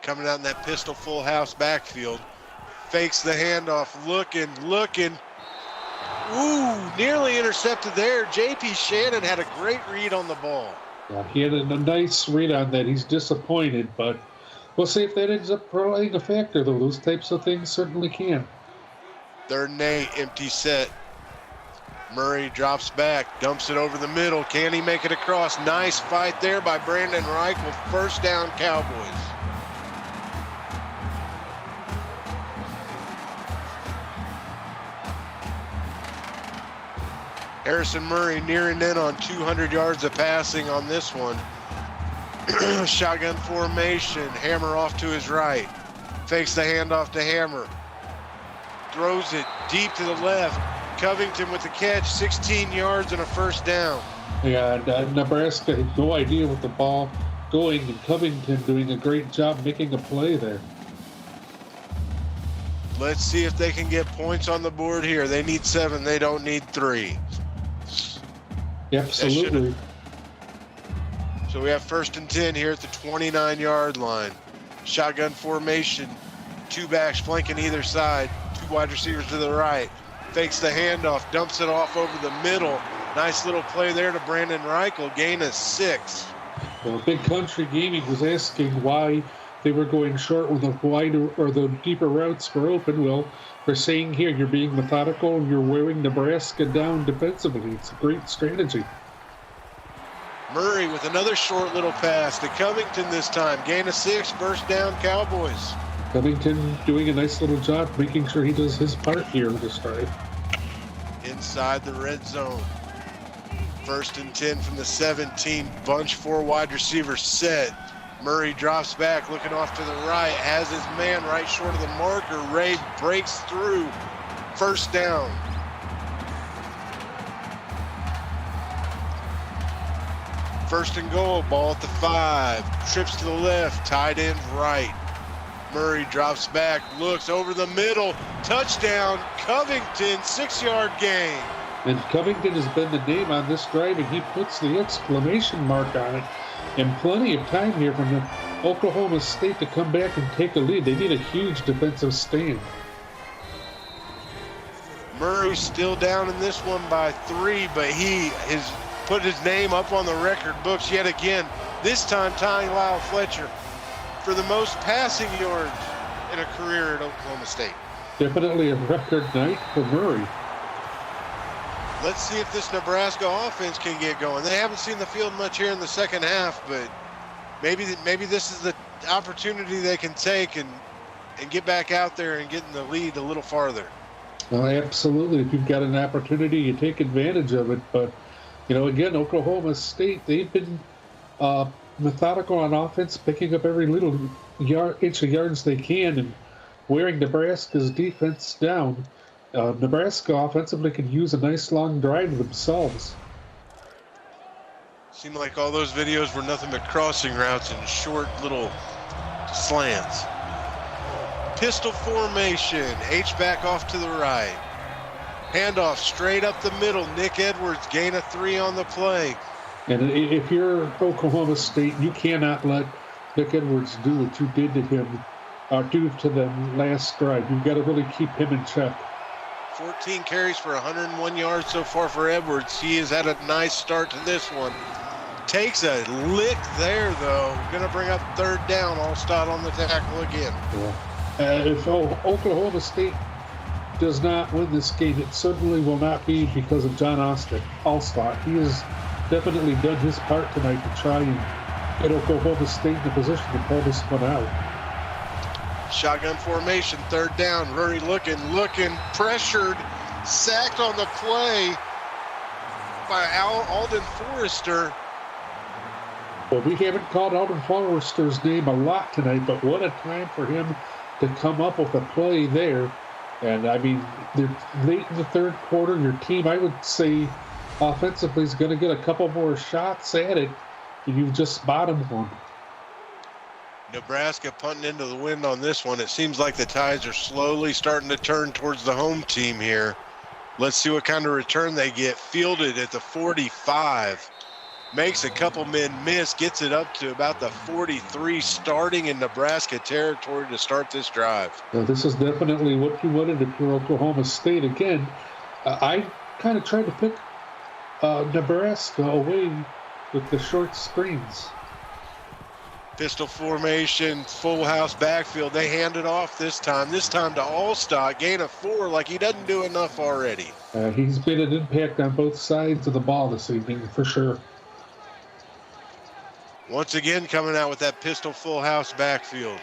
Coming out in that pistol full house backfield. Fakes the handoff, looking. Ooh, nearly intercepted there. J.P. Shannon had a great read on the ball. Yeah, he had a nice read on that. He's disappointed, but we'll see if that ends up playing a factor, though. Those types of things certainly can. 3rd and 8, empty set. Murray drops back, dumps it over the middle. Can he make it across? Nice fight there by Brandon Reichel. First down, Cowboys. Harrison Murray nearing in on 200 yards of passing on this one. Shotgun formation. Hammer off to his right. Fakes the handoff to Hammer. Throws it deep to the left. Covington with the catch, 16 yards and a first down. Yeah, and Nebraska had no idea with the ball going, and Covington doing a great job making a play there. Let's see if they can get points on the board here. They need 7. They don't need 3. Absolutely. So we have 1st and 10 here at the 29-yard line. Shotgun formation. 2 backs flanking either side. 2 wide receivers to the right. Fakes the handoff. Dumps it off over the middle. Nice little play there to Brandon Reichel. Gain of 6. Well, Big Country Gaming was asking why they were going short when the wider or the deeper routes were open. Well, we're saying here you're being methodical and you're wearing Nebraska down defensively. It's a great strategy. Murray with another short little pass to Covington this time. Gain of 6, first down Cowboys. Covington doing a nice little job making sure he does his part here this drive. Inside the red zone. 1st and 10 from the 17. Bunch 4 wide receivers set. Murray drops back, looking off to the right, has his man right short of the marker. Ray breaks through. First down. First and goal, ball at the 5. Trips to the left, tight end right. Murray drops back, looks over the middle. Touchdown, Covington, 6-yard gain. And Covington has been the name on this drive, and he puts the exclamation mark on it. And plenty of time here from the Oklahoma State to come back and take a lead. They need a huge defensive stand. Murray's still down in this one by 3, but he has put his name up on the record books yet again. This time tying Lyle Fletcher for the most passing yards in a career at Oklahoma State. Definitely a record night for Murray. Let's see if this Nebraska offense can get going. They haven't seen the field much here in the second half, but maybe this is the opportunity they can take and get back out there and get in the lead a little farther. Well, absolutely. If you've got an opportunity, you take advantage of it. But, again, Oklahoma State, they've been methodical on offense, picking up every little inch of yards they can and wearing Nebraska's defense down. Nebraska offensively could use a nice long drive themselves. Seemed like all those videos were nothing but crossing routes and short little slants. Pistol formation, H-back off to the right. Handoff straight up the middle. Nick Edwards, gain of 3 on the play. And if you're Oklahoma State, you cannot let Nick Edwards do what you did to him, or do to them last drive. You've got to really keep him in check. 14 carries for 101 yards so far for Edwards. He has had a nice start to this one. Takes a lick there, though. Going to bring up 3rd down. Allstott on the tackle again. Yeah. If Oklahoma State does not win this game, it certainly will not be because of John Allstott. He has definitely done his part tonight to try and get Oklahoma State in the position to pull this one out. Shotgun formation, 3rd down. Murray looking, pressured, sacked on the play by Alden Forrester. Well, we haven't called Alden Forrester's name a lot tonight, but what a time for him to come up with a play there. And, they're late in the 3rd quarter. Your team, I would say, offensively is going to get a couple more shots at it, and you've just bottomed one. Nebraska punting into the wind on this one. It seems like the tides are slowly starting to turn towards the home team here. Let's see what kind of return they get. Fielded at the 45. Makes a couple men miss. Gets it up to about the 43, starting in Nebraska territory to start this drive. Well, this is definitely what you wanted if you're Oklahoma State. Again, I kind of tried to pick Nebraska away with the short screens. Pistol formation, full house backfield. They hand it off this time. This time to Allstott. Gain of 4 like he doesn't do enough already. He's made an impact on both sides of the ball this evening, for sure. Once again, coming out with that pistol full house backfield.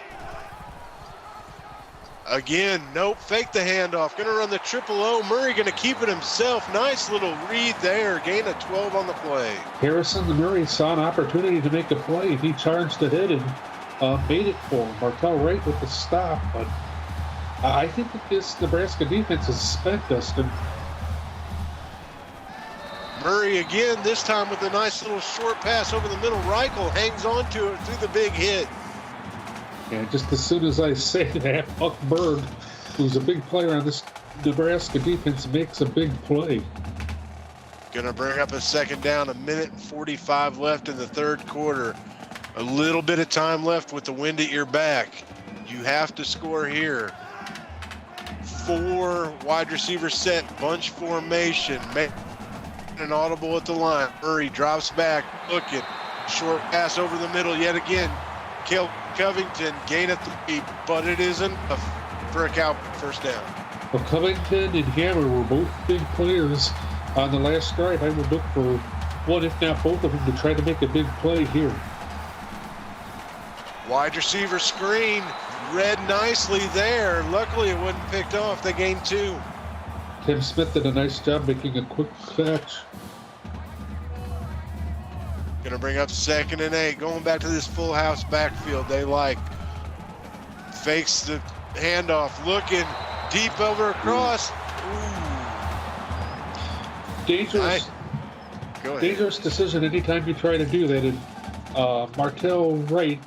Again, nope, fake the handoff. Going to run the triple O. Murray going to keep it himself. Nice little read there. Gain of 12 on the play. Harrison Murray saw an opportunity to make a play. He charged ahead and made it for him. Martell Wright with the stop. But I think that this Nebraska defense is spent, Dustin. Murray again, this time with a nice little short pass over the middle. Reichel hangs on to it through the big hit. Yeah, just as soon as I say that, Buck Berg, who's a big player on this Nebraska defense, makes a big play. Gonna bring up a second down, 1:45 left in the third quarter. A little bit of time left with the wind at your back. You have to score here. 4 wide receiver set, bunch formation. Make an audible at the line. Murray drops back, looking. Short pass over the middle yet again. Cale Covington gain at 3, but it isn't for a Cowboy first down. Well, Covington and Hammer were both big players on the last drive. I would look for one, if not both of them, to try to make a big play here. Wide receiver screen, read nicely there. Luckily, it wasn't picked off. They gained 2. Tim Smith did a nice job making a quick catch. Gonna bring up 2nd and 8. Going back to this full house backfield they like. Fakes the handoff, looking deep over across. Dangerous, dangerous decision anytime you try to do that. And Martell Wright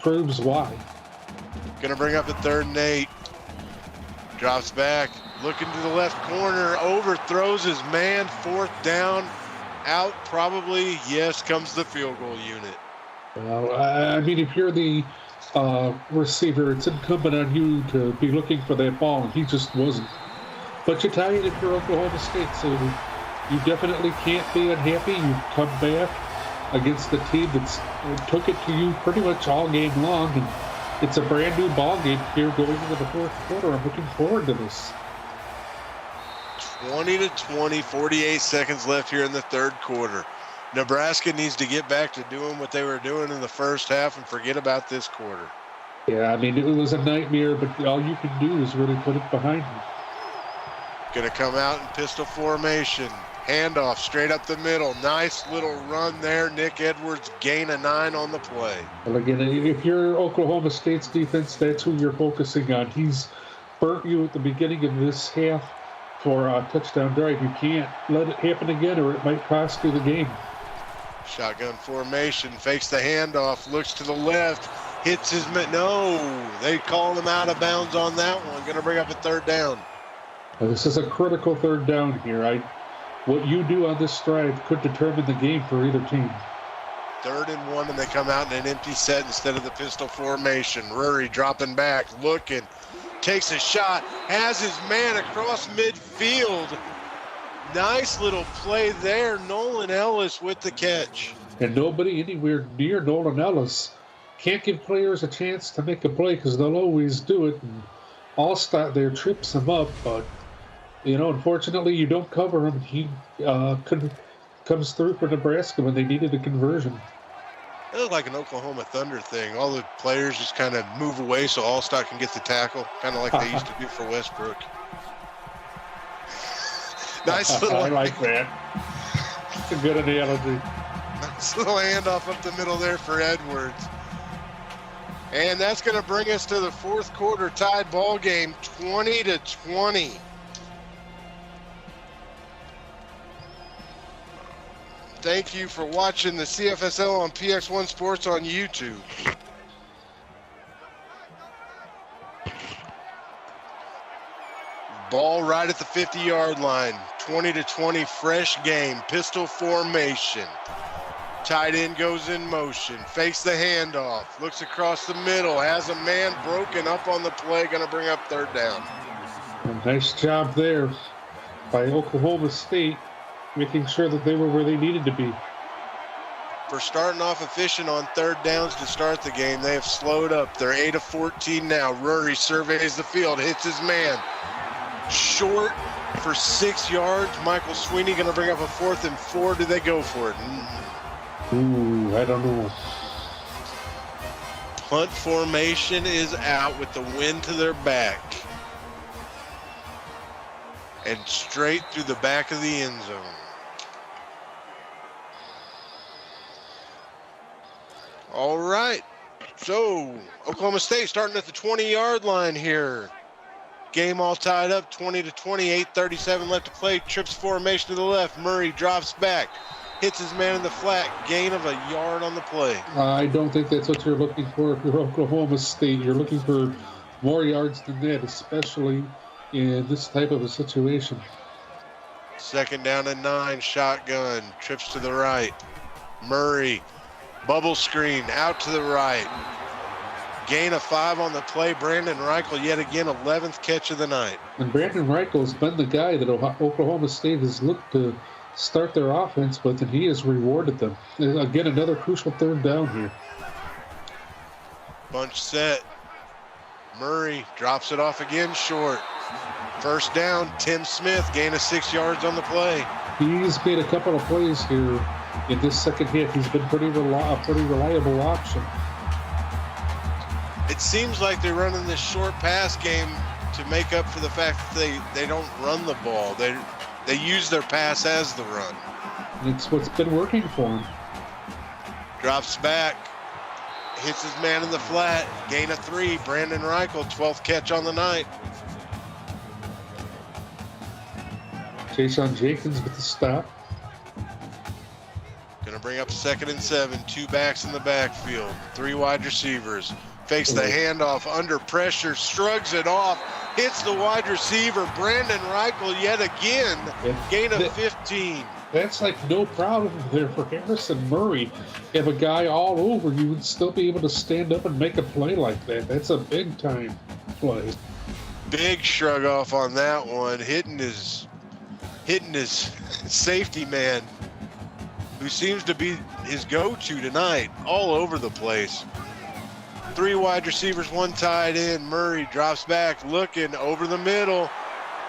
proves why. Gonna bring up the 3rd and 8. Drops back, looking to the left corner, overthrows his man, 4th down. Out probably, yes, comes the field goal unit. Well, I mean, if you're the receiver, it's incumbent on you to be looking for that ball, and he just wasn't. But you tie it if you're Oklahoma State, so you definitely can't be unhappy. You come back against the team that took it to you pretty much all game long, and it's a brand new ball game here going into the fourth quarter. I'm looking forward to this. 20-20, 48 seconds left here in the third quarter. Nebraska needs to get back to doing what they were doing in the first half and forget about this quarter. Yeah, I mean, it was a nightmare, but all you can do is really put it behind you. Going to come out in pistol formation. Handoff straight up the middle. Nice little run there. Nick Edwards gain a 9 on the play. Well, again, if you're Oklahoma State's defense, that's who you're focusing on. He's burnt you at the beginning of this half for a touchdown drive. You can't let it happen again, or it might cost you the game. Shotgun formation, fakes the handoff, looks to the left, hits his man. No, they call him out of bounds on that one. Going to bring up a 3rd down. Well, this is a critical 3rd down here. What you do on this drive could determine the game for either team. 3rd and 1, and they come out in an empty set instead of the pistol formation. Rory dropping back, looking, takes a shot, has his man across midfield. Nice little play there. Nolan Ellis with the catch. And nobody anywhere near Nolan Ellis. Can't give players a chance to make a play because they'll always do it. And Allstott there trips him up, but unfortunately you don't cover him. He comes through for Nebraska when they needed a conversion. It looked like an Oklahoma Thunder thing. All the players just kind of move away so Allstott can get the tackle, kind of like they used to do for Westbrook. Nice little. I like that. It's a good analogy. Nice little handoff up the middle there for Edwards. And that's going to bring us to the fourth quarter tied ball game, 20-20. Thank you for watching the CFSL on PX1 Sports on YouTube. Ball right at the 50-yard line. 20-20, fresh game. Pistol formation. Tight end goes in motion. Fakes the handoff. Looks across the middle. Has a man broken up on the play. Going to bring up 3rd down. A nice job there by Oklahoma State, making sure that they were where they needed to be. For starting off efficient on 3rd downs to start the game, they have slowed up. They're 8 of 14 now. Rory surveys the field, hits his man. Short for 6 yards. Michael Sweeney going to bring up a 4th and 4. Do they go for it? Ooh, I don't know. Punt formation is out with the wind to their back. And straight through the back of the end zone. All right. So, Oklahoma State starting at the 20-yard line here. Game all tied up, 20-20, 8:37 left to play. Trips formation to the left. Murray drops back, hits his man in the flat. Gain of a yard on the play. I don't think that's what you're looking for if you're Oklahoma State. You're looking for more yards than that, especially in this type of a situation. 2nd down and 9, shotgun, trips to the right. Murray, bubble screen, out to the right. Gain of 5 on the play. Brandon Reichel, yet again, 11th catch of the night. And Brandon Reichel has been the guy that Oklahoma State has looked to start their offense with, and he has rewarded them. And again, another crucial 3rd down here. Bunch set. Murray drops it off again short. 1st down, Tim Smith, gain of 6 yards on the play. He's made a couple of plays here in this second half. He's been a pretty reliable option. It seems like they're running this short pass game to make up for the fact that they don't run the ball. They use their pass as the run. It's what's been working for him. Drops back, hits his man in the flat, gain of 3. Brandon Reichel, 12th catch on the night. Jason Jenkins with the stop. Gonna bring up 2nd and 7, 2 backs in the backfield, 3 wide receivers. Fakes the handoff under pressure, shrugs it off, hits the wide receiver, Brandon Reichel yet again, gain of 15. That's like no problem there for Harrison Murray. Have a guy all over you and still be able to stand up and make a play like that. That's a big time play. Big shrug off on that one, hitting his safety man, who seems to be his go-to tonight, all over the place. 3 wide receivers, 1 tight end. Murray drops back, looking over the middle,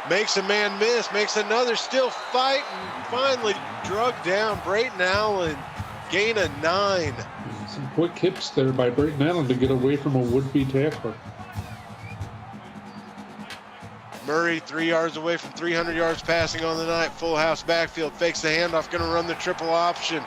makes a man miss, makes another, still fighting, finally drugged down. Brayton Allen, gain of 9. Some quick hips there by Brayton Allen to get away from a would-be tackler. Murray 3 yards away from 300 yards passing on the night. Full house backfield, fakes the handoff, going to run the triple option.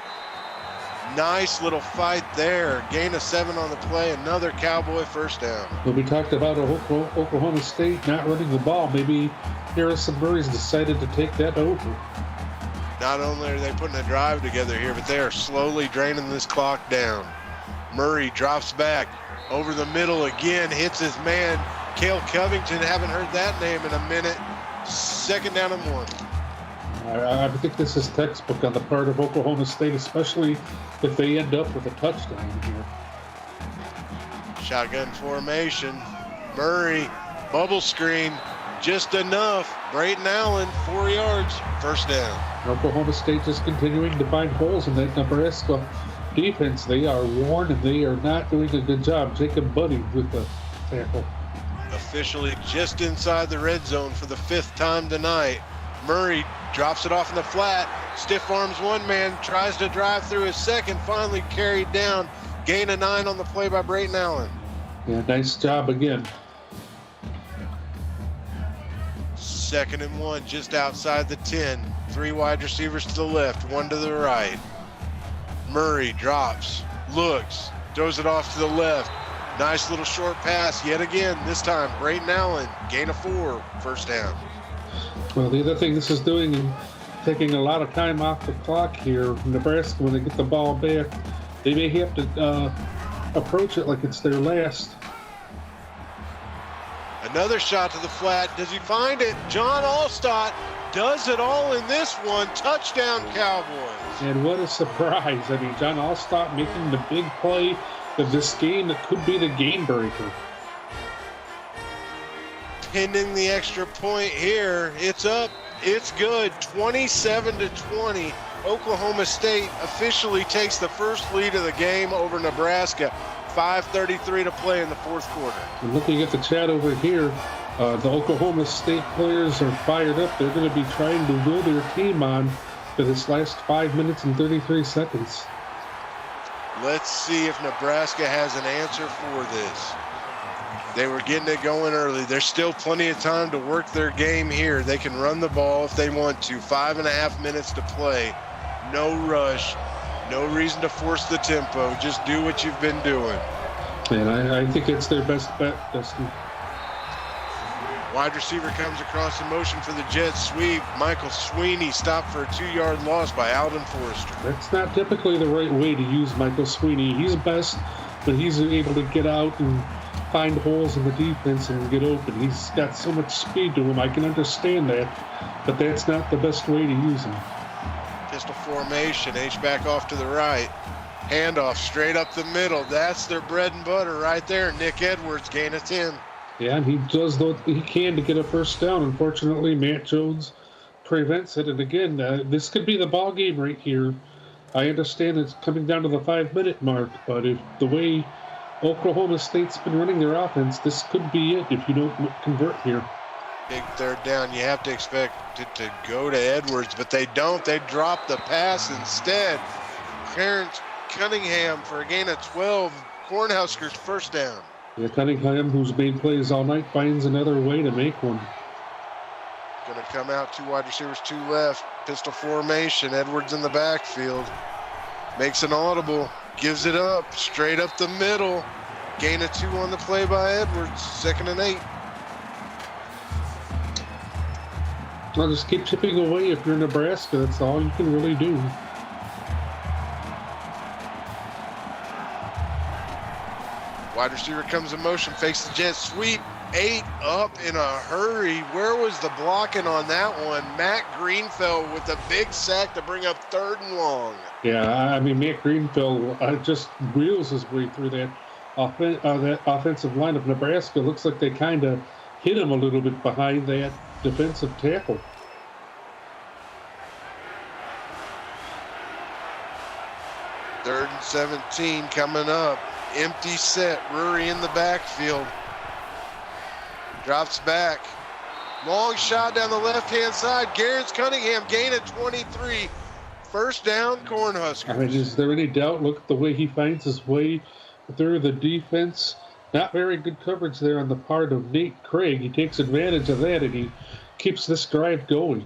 Nice little fight there. Gain of 7 on the play. Another Cowboy 1st down. When we talked about Oklahoma State not running the ball, maybe Harrison Murray's decided to take that over. Not only are they putting a drive together here, but they are slowly draining this clock down. Murray drops back over the middle again, hits his man. Cale Covington, haven't heard that name in a minute. 2nd down and 1. I think this is textbook on the part of Oklahoma State, especially if they end up with a touchdown here. Shotgun formation. Murray, bubble screen, just enough. Brayton Allen, 4 yards, 1st down. Oklahoma State just continuing to find holes in that Nebraska defense. They are worn and they are not doing a good job. Jacob Buddy with the tackle. Officially just inside the red zone for the 5th time tonight. Murray drops it off in the flat, stiff arms one man, tries to drive through his 2nd, finally carried down. Gain of 9 on the play by Brayton Allen. Yeah, nice job again. 2nd and 1, just outside the 10. 3 wide receivers to the left, 1 to the right. Murray drops, looks, throws it off to the left. Nice little short pass yet again, this time Brayton Allen, gain of 4, 1st down. Well, the other thing this is doing is taking a lot of time off the clock here. Nebraska, when they get the ball back, they may have to approach it like it's their last. Another shot to the flat. Does he find it? John Allstott does it all in this one. Touchdown, Cowboys. And what a surprise. I mean, John Allstott making the big play of this game that could be the game breaker. Pending the extra point here, it's up, it's good, 27-20. Oklahoma State officially takes the first lead of the game over Nebraska. 5:33 to play in the 4th quarter. And looking at the chat over here, the Oklahoma State players are fired up. They're going to be trying to will their team on for this last 5 minutes and 33 seconds. Let's see if Nebraska has an answer for this. They were getting it going early. There's still plenty of time to work their game here. They can run the ball if they want to. 5.5 minutes to play. No rush. No reason to force the tempo. Just do what you've been doing. And I think it's their best bet, Dustin. Wide receiver comes across in motion for the jet sweep. Michael Sweeney stopped for a 2-yard loss by Alden Forrester. That's not typically the right way to use Michael Sweeney. He's best, but he's able to get out and find holes in the defense and get open. He's got so much speed to him. I can understand that, but that's not the best way to use him. Pistol formation, H-back off to the right. Handoff straight up the middle. That's their bread and butter right there. Nick Edwards gain of 10. Yeah, and he does what he can to get a first down. Unfortunately, Matt Jones prevents it. And again, this could be the ball game right here. I understand it's coming down to the 5-minute mark, but if the way Oklahoma State's been running their offense, this could be it if you don't convert here. Big third down. You have to expect it to go to Edwards, but they don't. They drop the pass instead. Clarence Cunningham for a gain of 12. Cornhuskers first down. Yeah, Cunningham, who's made plays all night, finds another way to make one. Going to come out, 2 wide receivers, 2 left. Pistol formation. Edwards in the backfield. Makes an audible. Gives it up. Straight up the middle. Gain of 2 on the play by Edwards. 2nd and 8. I'll just keep chipping away if you're Nebraska. That's all you can really do. Wide receiver comes in motion, fakes the jet sweep. 8 up in a hurry. Where was the blocking on that one? Matt Greenfeld with a big sack to bring up 3rd and long. Yeah, I mean, Matt Greenfeld just wheels his way through that offensive line of Nebraska. Looks like they kind of hit him a little bit behind that defensive tackle. Third and 17 coming up. Empty set. Rury in the backfield. Drops back. Long shot down the left-hand side. Garrett Cunningham gain of 23. First down, Cornhuskers. I mean, is there any doubt? Look at the way he finds his way through the defense. Not very good coverage there on the part of Nate Craig. He takes advantage of that, and he keeps this drive going.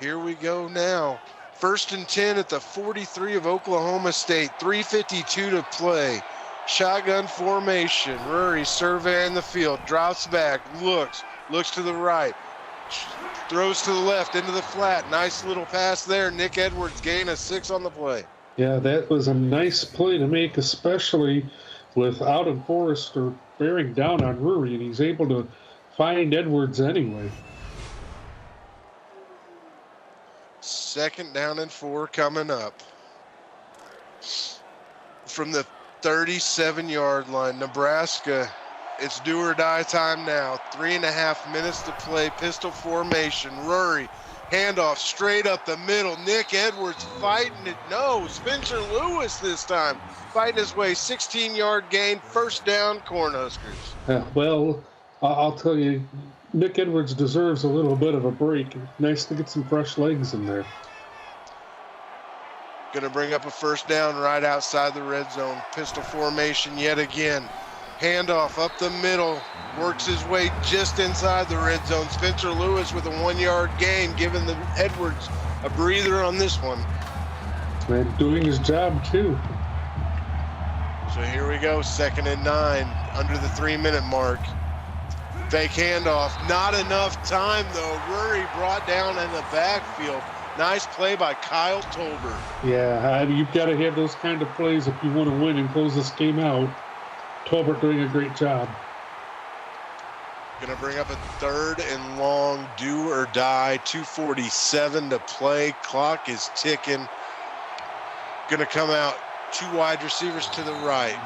Here we go now. 1st and 10 at the 43 of Oklahoma State. 3:52 to play. Shotgun formation. Rury surveying the field. Drops back. Looks to the right. Throws to the left into the flat. Nice little pass there. Nick Edwards gain of 6 on the play. Yeah, that was a nice play to make, especially with Alden Forrester bearing down on Rury, and he's able to find Edwards anyway. 2nd down and 4 coming up. From the 37-yard line, Nebraska, it's do or die time now. 3.5 minutes to play. Pistol formation. Rury, handoff straight up the middle. Nick Edwards fighting it. No, Spencer Lewis this time. Fighting his way. 16-yard gain. First down, Cornhuskers. Well, I'll tell you, Nick Edwards deserves a little bit of a break. Nice to get some fresh legs in there. Going to bring up a first down right outside the red zone. Pistol formation yet again. Handoff up the middle. Works his way just inside the red zone. Spencer Lewis with a 1-yard gain, giving the Edwards a breather on this one. And doing his job, too. So here we go, 2nd and 9, under the 3-minute mark. Fake handoff, not enough time though. Rury brought down in the backfield. Nice play by Kyle Tolbert. Yeah, you've got to have those kind of plays if you want to win and close this game out. Tolbert doing a great job. Going to bring up a 3rd and long, do or die. 2:47 to play. Clock is ticking. Going to come out, 2 wide receivers to the right.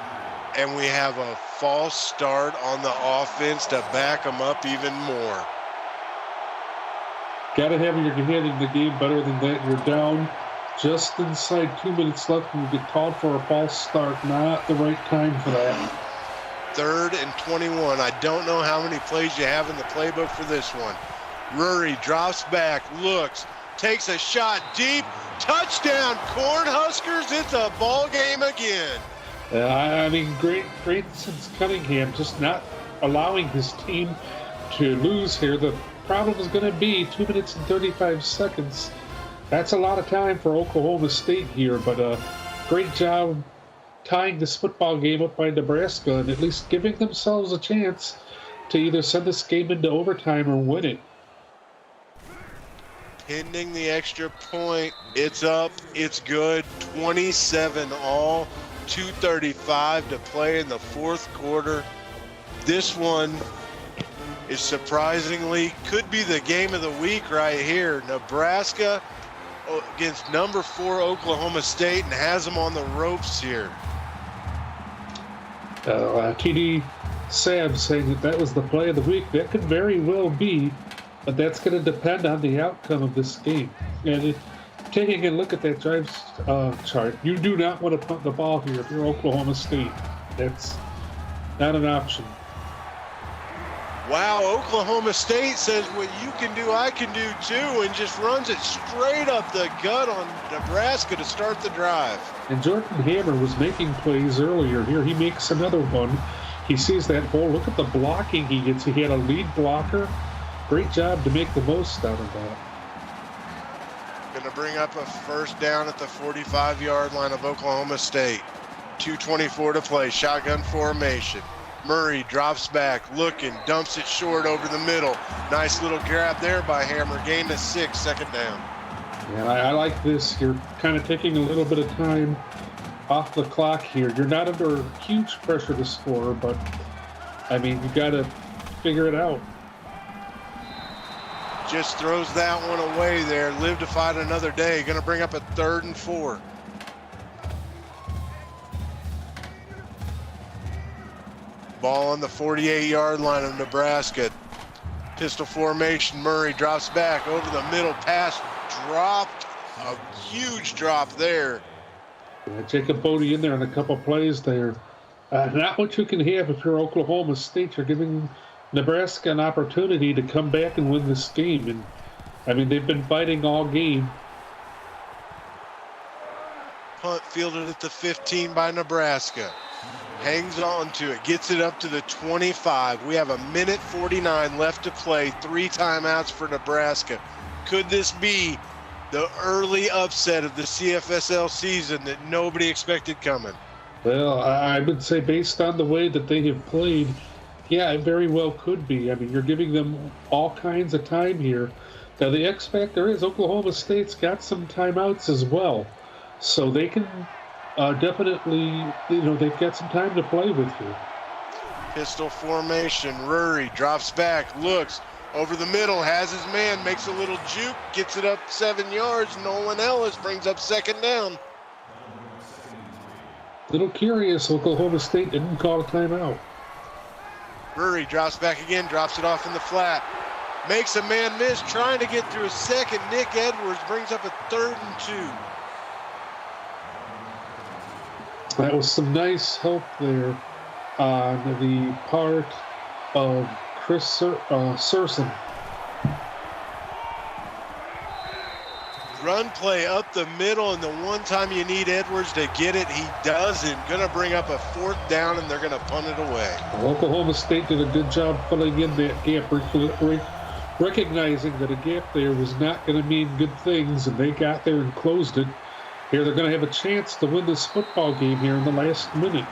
And we have a false start on the offense to back them up even more. Got to have your head in the game. Better than that, you're down just inside 2 minutes left and you get called for a false start. Not the right time for that. 3rd and 21. I don't know how many plays you have in the playbook for this one. Rury drops back, looks, takes a shot deep. Touchdown, Cornhuskers. It's a ball game again. I mean, great since Cunningham just not allowing his team to lose here. The problem is going to be 2 minutes and 35 seconds. That's a lot of time for Oklahoma State here, but great job tying this football game up by Nebraska and at least giving themselves a chance to either send this game into overtime or win it. Pending the extra point, it's up, it's good, 27-all, 2:35 to play in the fourth quarter. This one is surprisingly, could be the game of the week right here. Nebraska against number 4 Oklahoma State and has them on the ropes here. TD Sam saying that was the play of the week. That could very well be, but that's going to depend on the outcome of this game. And taking a look at that drive chart, you do not want to punt the ball here if you're Oklahoma State. That's not an option. Wow, Oklahoma State says what you can do, I can do too, and just runs it straight up the gut on Nebraska to start the drive. And Jordan Hammer was making plays earlier. Here he makes another one. He sees that hole. Look at the blocking he gets. He had a lead blocker. Great job to make the most out of that. Going to bring up a first down at the 45-yard line of Oklahoma State. 2:24 to play, shotgun formation. Murray drops back, looking, dumps it short over the middle. Nice little grab there by Hammer. Gain to 6, second down. Yeah, I like this. You're kind of taking a little bit of time off the clock here. You're not under huge pressure to score, but, I mean, you got to figure it out. Just throws that one away there. Live to fight another day. Going to bring up a 3rd and 4. Ball on the 48-yard line of Nebraska. Pistol formation. Murray drops back over the middle. Pass dropped. A huge drop there. Yeah, Jacob Bodie in there on a couple plays there. Not what you can have if you're Oklahoma State. You're giving Nebraska an opportunity to come back and win this game. And, I mean, they've been fighting all game. Punt fielded at the 15 by Nebraska. Hangs on to it, gets it up to the 25. We have a minute 49 left to play. 3 timeouts for Nebraska. Could this be the early upset of the CFSL season that nobody expected coming? Well, I would say based on the way that they have played, yeah, it very well could be. I mean, you're giving them all kinds of time here. Now, the X factor is Oklahoma State's got some timeouts as well. So they can definitely, they've got some time to play with here. Pistol formation. Rury drops back, looks over the middle, has his man, makes a little juke, gets it up 7 yards. Nolan Ellis brings up second down. Little curious, Oklahoma State didn't call a timeout. Rury drops back again, drops it off in the flat. Makes a man miss, trying to get through a second. Nick Edwards brings up a 3rd and 2. That was some nice help there on the part of Chris Surson. Run play up the middle, and the one time you need Edwards to get it, he doesn't. Going to bring up a 4th down, and they're going to punt it away. Oklahoma State did a good job filling in that gap, recognizing that a gap there was not going to mean good things, and they got there and closed it. Here they're going to have a chance to win this football game here in the last minute.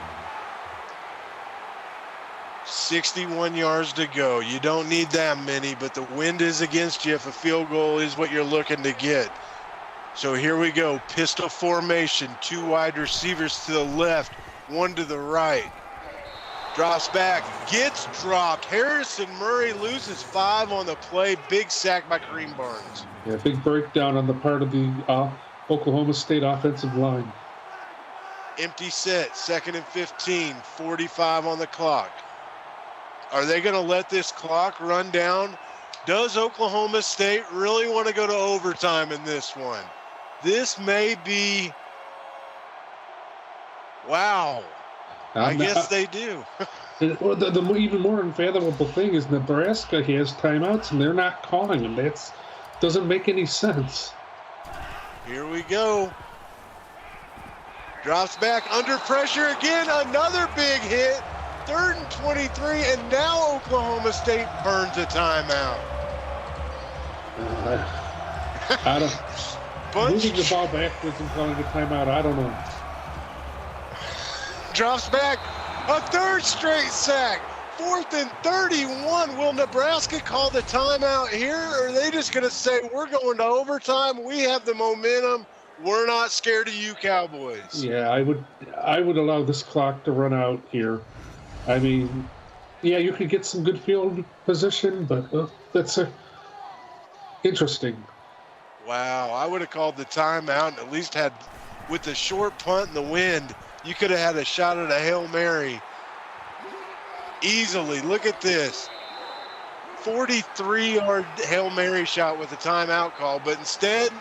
61 yards to go. You don't need that many, but the wind is against you if a field goal is what you're looking to get. So here we go. Pistol formation. 2 wide receivers to the left, 1 to the right. Drops back, gets dropped. Harrison Murray loses 5 on the play. Big sack by Kareem Barnes. Yeah, big breakdown on the part of the Oklahoma State offensive line. Empty set, 2nd and 15, 45 on the clock. Are they going to let this clock run down? Does Oklahoma State really want to go to overtime in this one? This may be, wow. I guess they do. Well, the even more unfathomable thing is Nebraska has timeouts and they're not calling them. That doesn't make any sense. Here we go. Drops back under pressure again. Another big hit. 3rd and 23, and now Oklahoma State burns a timeout. Moving the ball backwards and calling a timeout, I don't know. Drops back. A 3rd straight sack. 4th and 31. Will Nebraska call the timeout here, or are they just going to say, we're going to overtime, we have the momentum, we're not scared of you, Cowboys? Yeah, I would allow this clock to run out here. I mean, yeah, you could get some good field position, but that's interesting. Wow, I would have called the timeout and at least had, with the short punt and the wind, you could have had a shot at a Hail Mary easily. Look at this. 43-yard Hail Mary shot with a timeout call, but instead,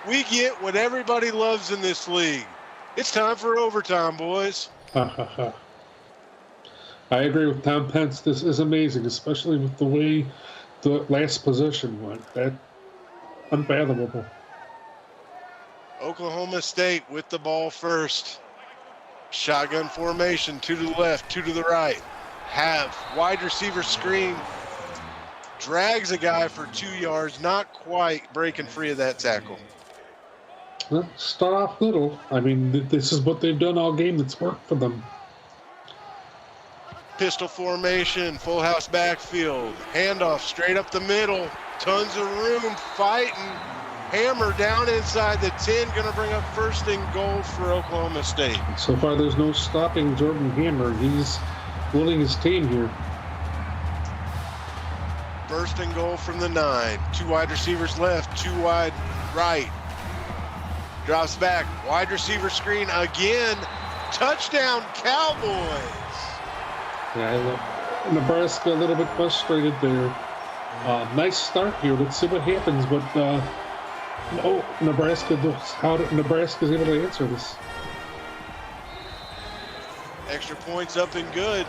we get what everybody loves in this league. It's time for overtime, boys. I agree with Tom Pence. This is amazing, especially with the way the last possession went. That unfathomable. Oklahoma State with the ball first. Shotgun formation, 2 to the left, 2 to the right. Have wide receiver screen. Drags a guy for 2 yards, not quite breaking free of that tackle. Well, start off little. I mean, this is what they've done all game that's worked for them. Pistol formation, full house backfield. Handoff straight up the middle. Tons of room, fighting. Hammer down inside the 10, going to bring up 1st and goal for Oklahoma State. So far, there's no stopping Jordan Hammer. He's willing his team here. 1st and goal from the 9. 2 wide receivers left, 2 wide right. Drops back, wide receiver screen again. Touchdown, Cowboys. Yeah, Nebraska a little bit frustrated there. Nice start here. Let's see what happens. But Nebraska's able to answer this. Extra points up and good.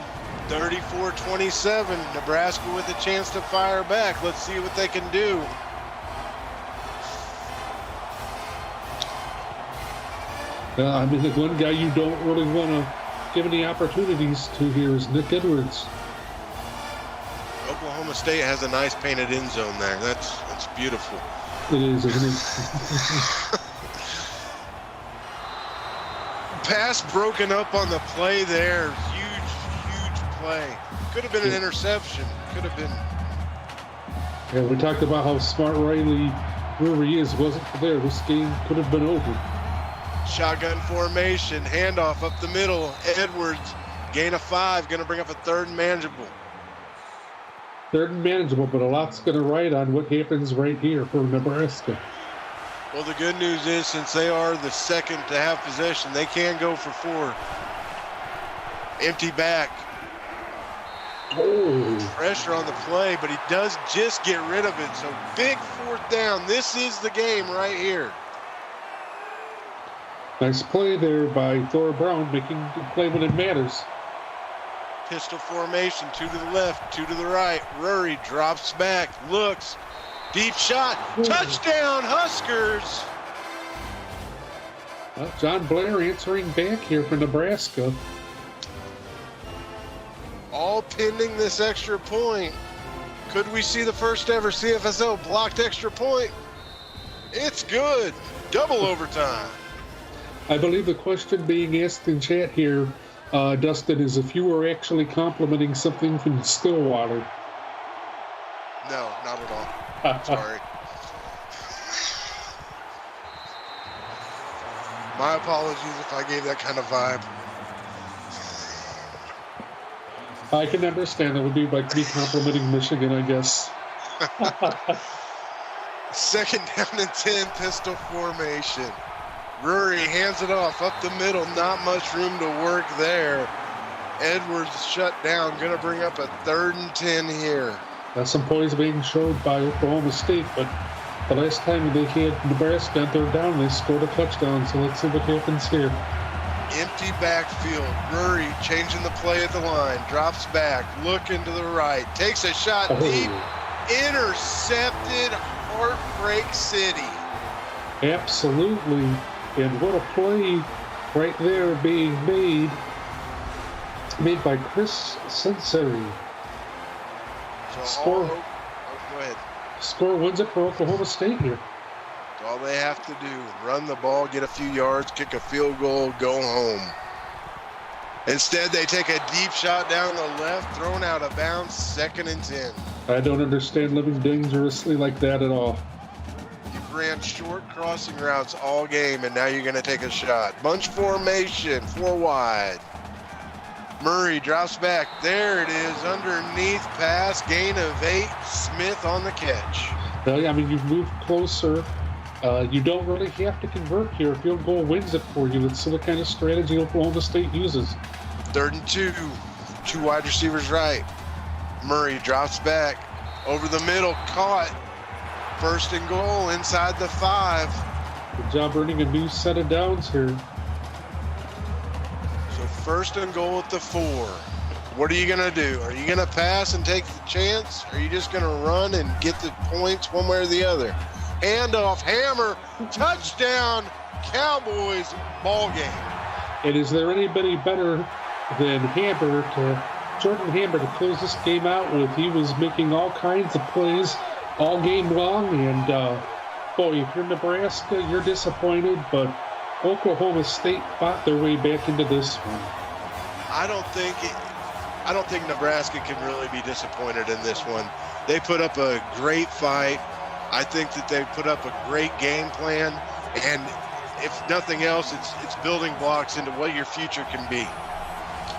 34-27. Nebraska with a chance to fire back. Let's see what they can do. I mean, the one guy you don't really want to give any opportunities to here is Nick Edwards. Oklahoma State has a nice painted end zone there. That's beautiful. It is, isn't it? Pass broken up on the play there. Huge play. Could have been an interception. Could have been. Yeah, we talked about how smart Riley Brewery is. Wasn't there, this game could have been over. Shotgun formation, handoff up the middle. Edwards, gain of 5, going to bring up a 3rd and manageable. 3rd and manageable, but a lot's going to ride on what happens right here for Nebraska. Well, the good news is, since they are the second to have possession, they can go for 4. Empty back. Oh. Pressure on the play, but he does just get rid of it. So big 4th down. This is the game right here. Nice play there by Thor Brown, making the play when it matters. Pistol formation, 2 to the left, 2 to the right. Rory drops back, looks, deep shot, touchdown Huskers. Well, John Blair answering back here for Nebraska. All pending this extra point. Could we see the first ever CFSL blocked extra point? It's good. Double overtime. I believe the question being asked in chat here, Dustin, is if you were actually complimenting something from Stillwater. No, not at all. Sorry. My apologies if I gave that kind of vibe. I can understand. That would be like me complimenting Michigan, I guess. 2nd down and 10, pistol formation. Rory hands it off up the middle. Not much room to work there. Edwards shut down. Going to bring up a 3rd and 10 here. That's some poise being showed by Oklahoma State, but the last time they had Nebraska on 3rd down, they scored a touchdown. So let's see what happens here. Empty backfield. Rory changing the play at the line. Drops back. Looking to the right. Takes a shot deep. Intercepted. Heartbreak City. Absolutely. And what a play right there being made by Chris Senseri. So go ahead. Score wins it for Oklahoma State here. That's all they have to do. Run the ball, get a few yards, kick a field goal, go home. Instead, they take a deep shot down the left, thrown out of bounds, 2nd and 10. I don't understand living dangerously like that at all. You've ran short crossing routes all game, and now you're going to take a shot. Bunch formation, 4 wide. Murray drops back. There it is, underneath pass, gain of 8. Smith on the catch. Well, I mean, you've moved closer. You don't really have to convert here. A field goal wins it for you. It's the kind of strategy Oklahoma State uses. 3rd and 2. 2 wide receivers right. Murray drops back. Over the middle, caught. 1st and goal inside the 5. Good job earning a new set of downs here. So 1st and goal at the 4. What are you going to do? Are you going to pass and take the chance? Or are you just going to run and get the points one way or the other? Handoff, hammer, touchdown, Cowboys, ball game. And is there anybody better than Jordan Hammer to close this game out with? He was making all kinds of plays all game long, and boy, if you're Nebraska, you're disappointed, but Oklahoma State fought their way back into this one. I don't think Nebraska can really be disappointed in this one. They put up a great fight. I think that they put up a great game plan, and if nothing else, it's building blocks into what your future can be.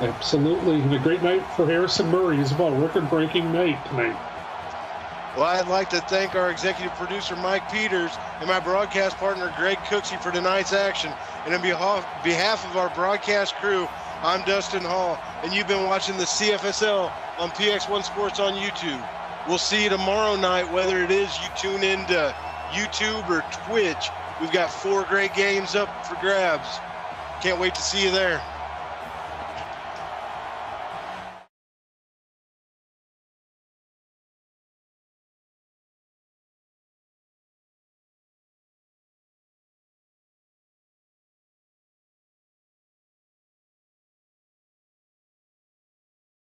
Absolutely, and a great night for Harrison Murray as well. Record-breaking night tonight. Well, I'd like to thank our executive producer, Mike Peters, and my broadcast partner, Greg Cooksey, for tonight's action. And on behalf of our broadcast crew, I'm Dustin Hall, and you've been watching the CFSL on PX1 Sports on YouTube. We'll see you tomorrow night, whether it is you tune into YouTube or Twitch. We've got 4 great games up for grabs. Can't wait to see you there.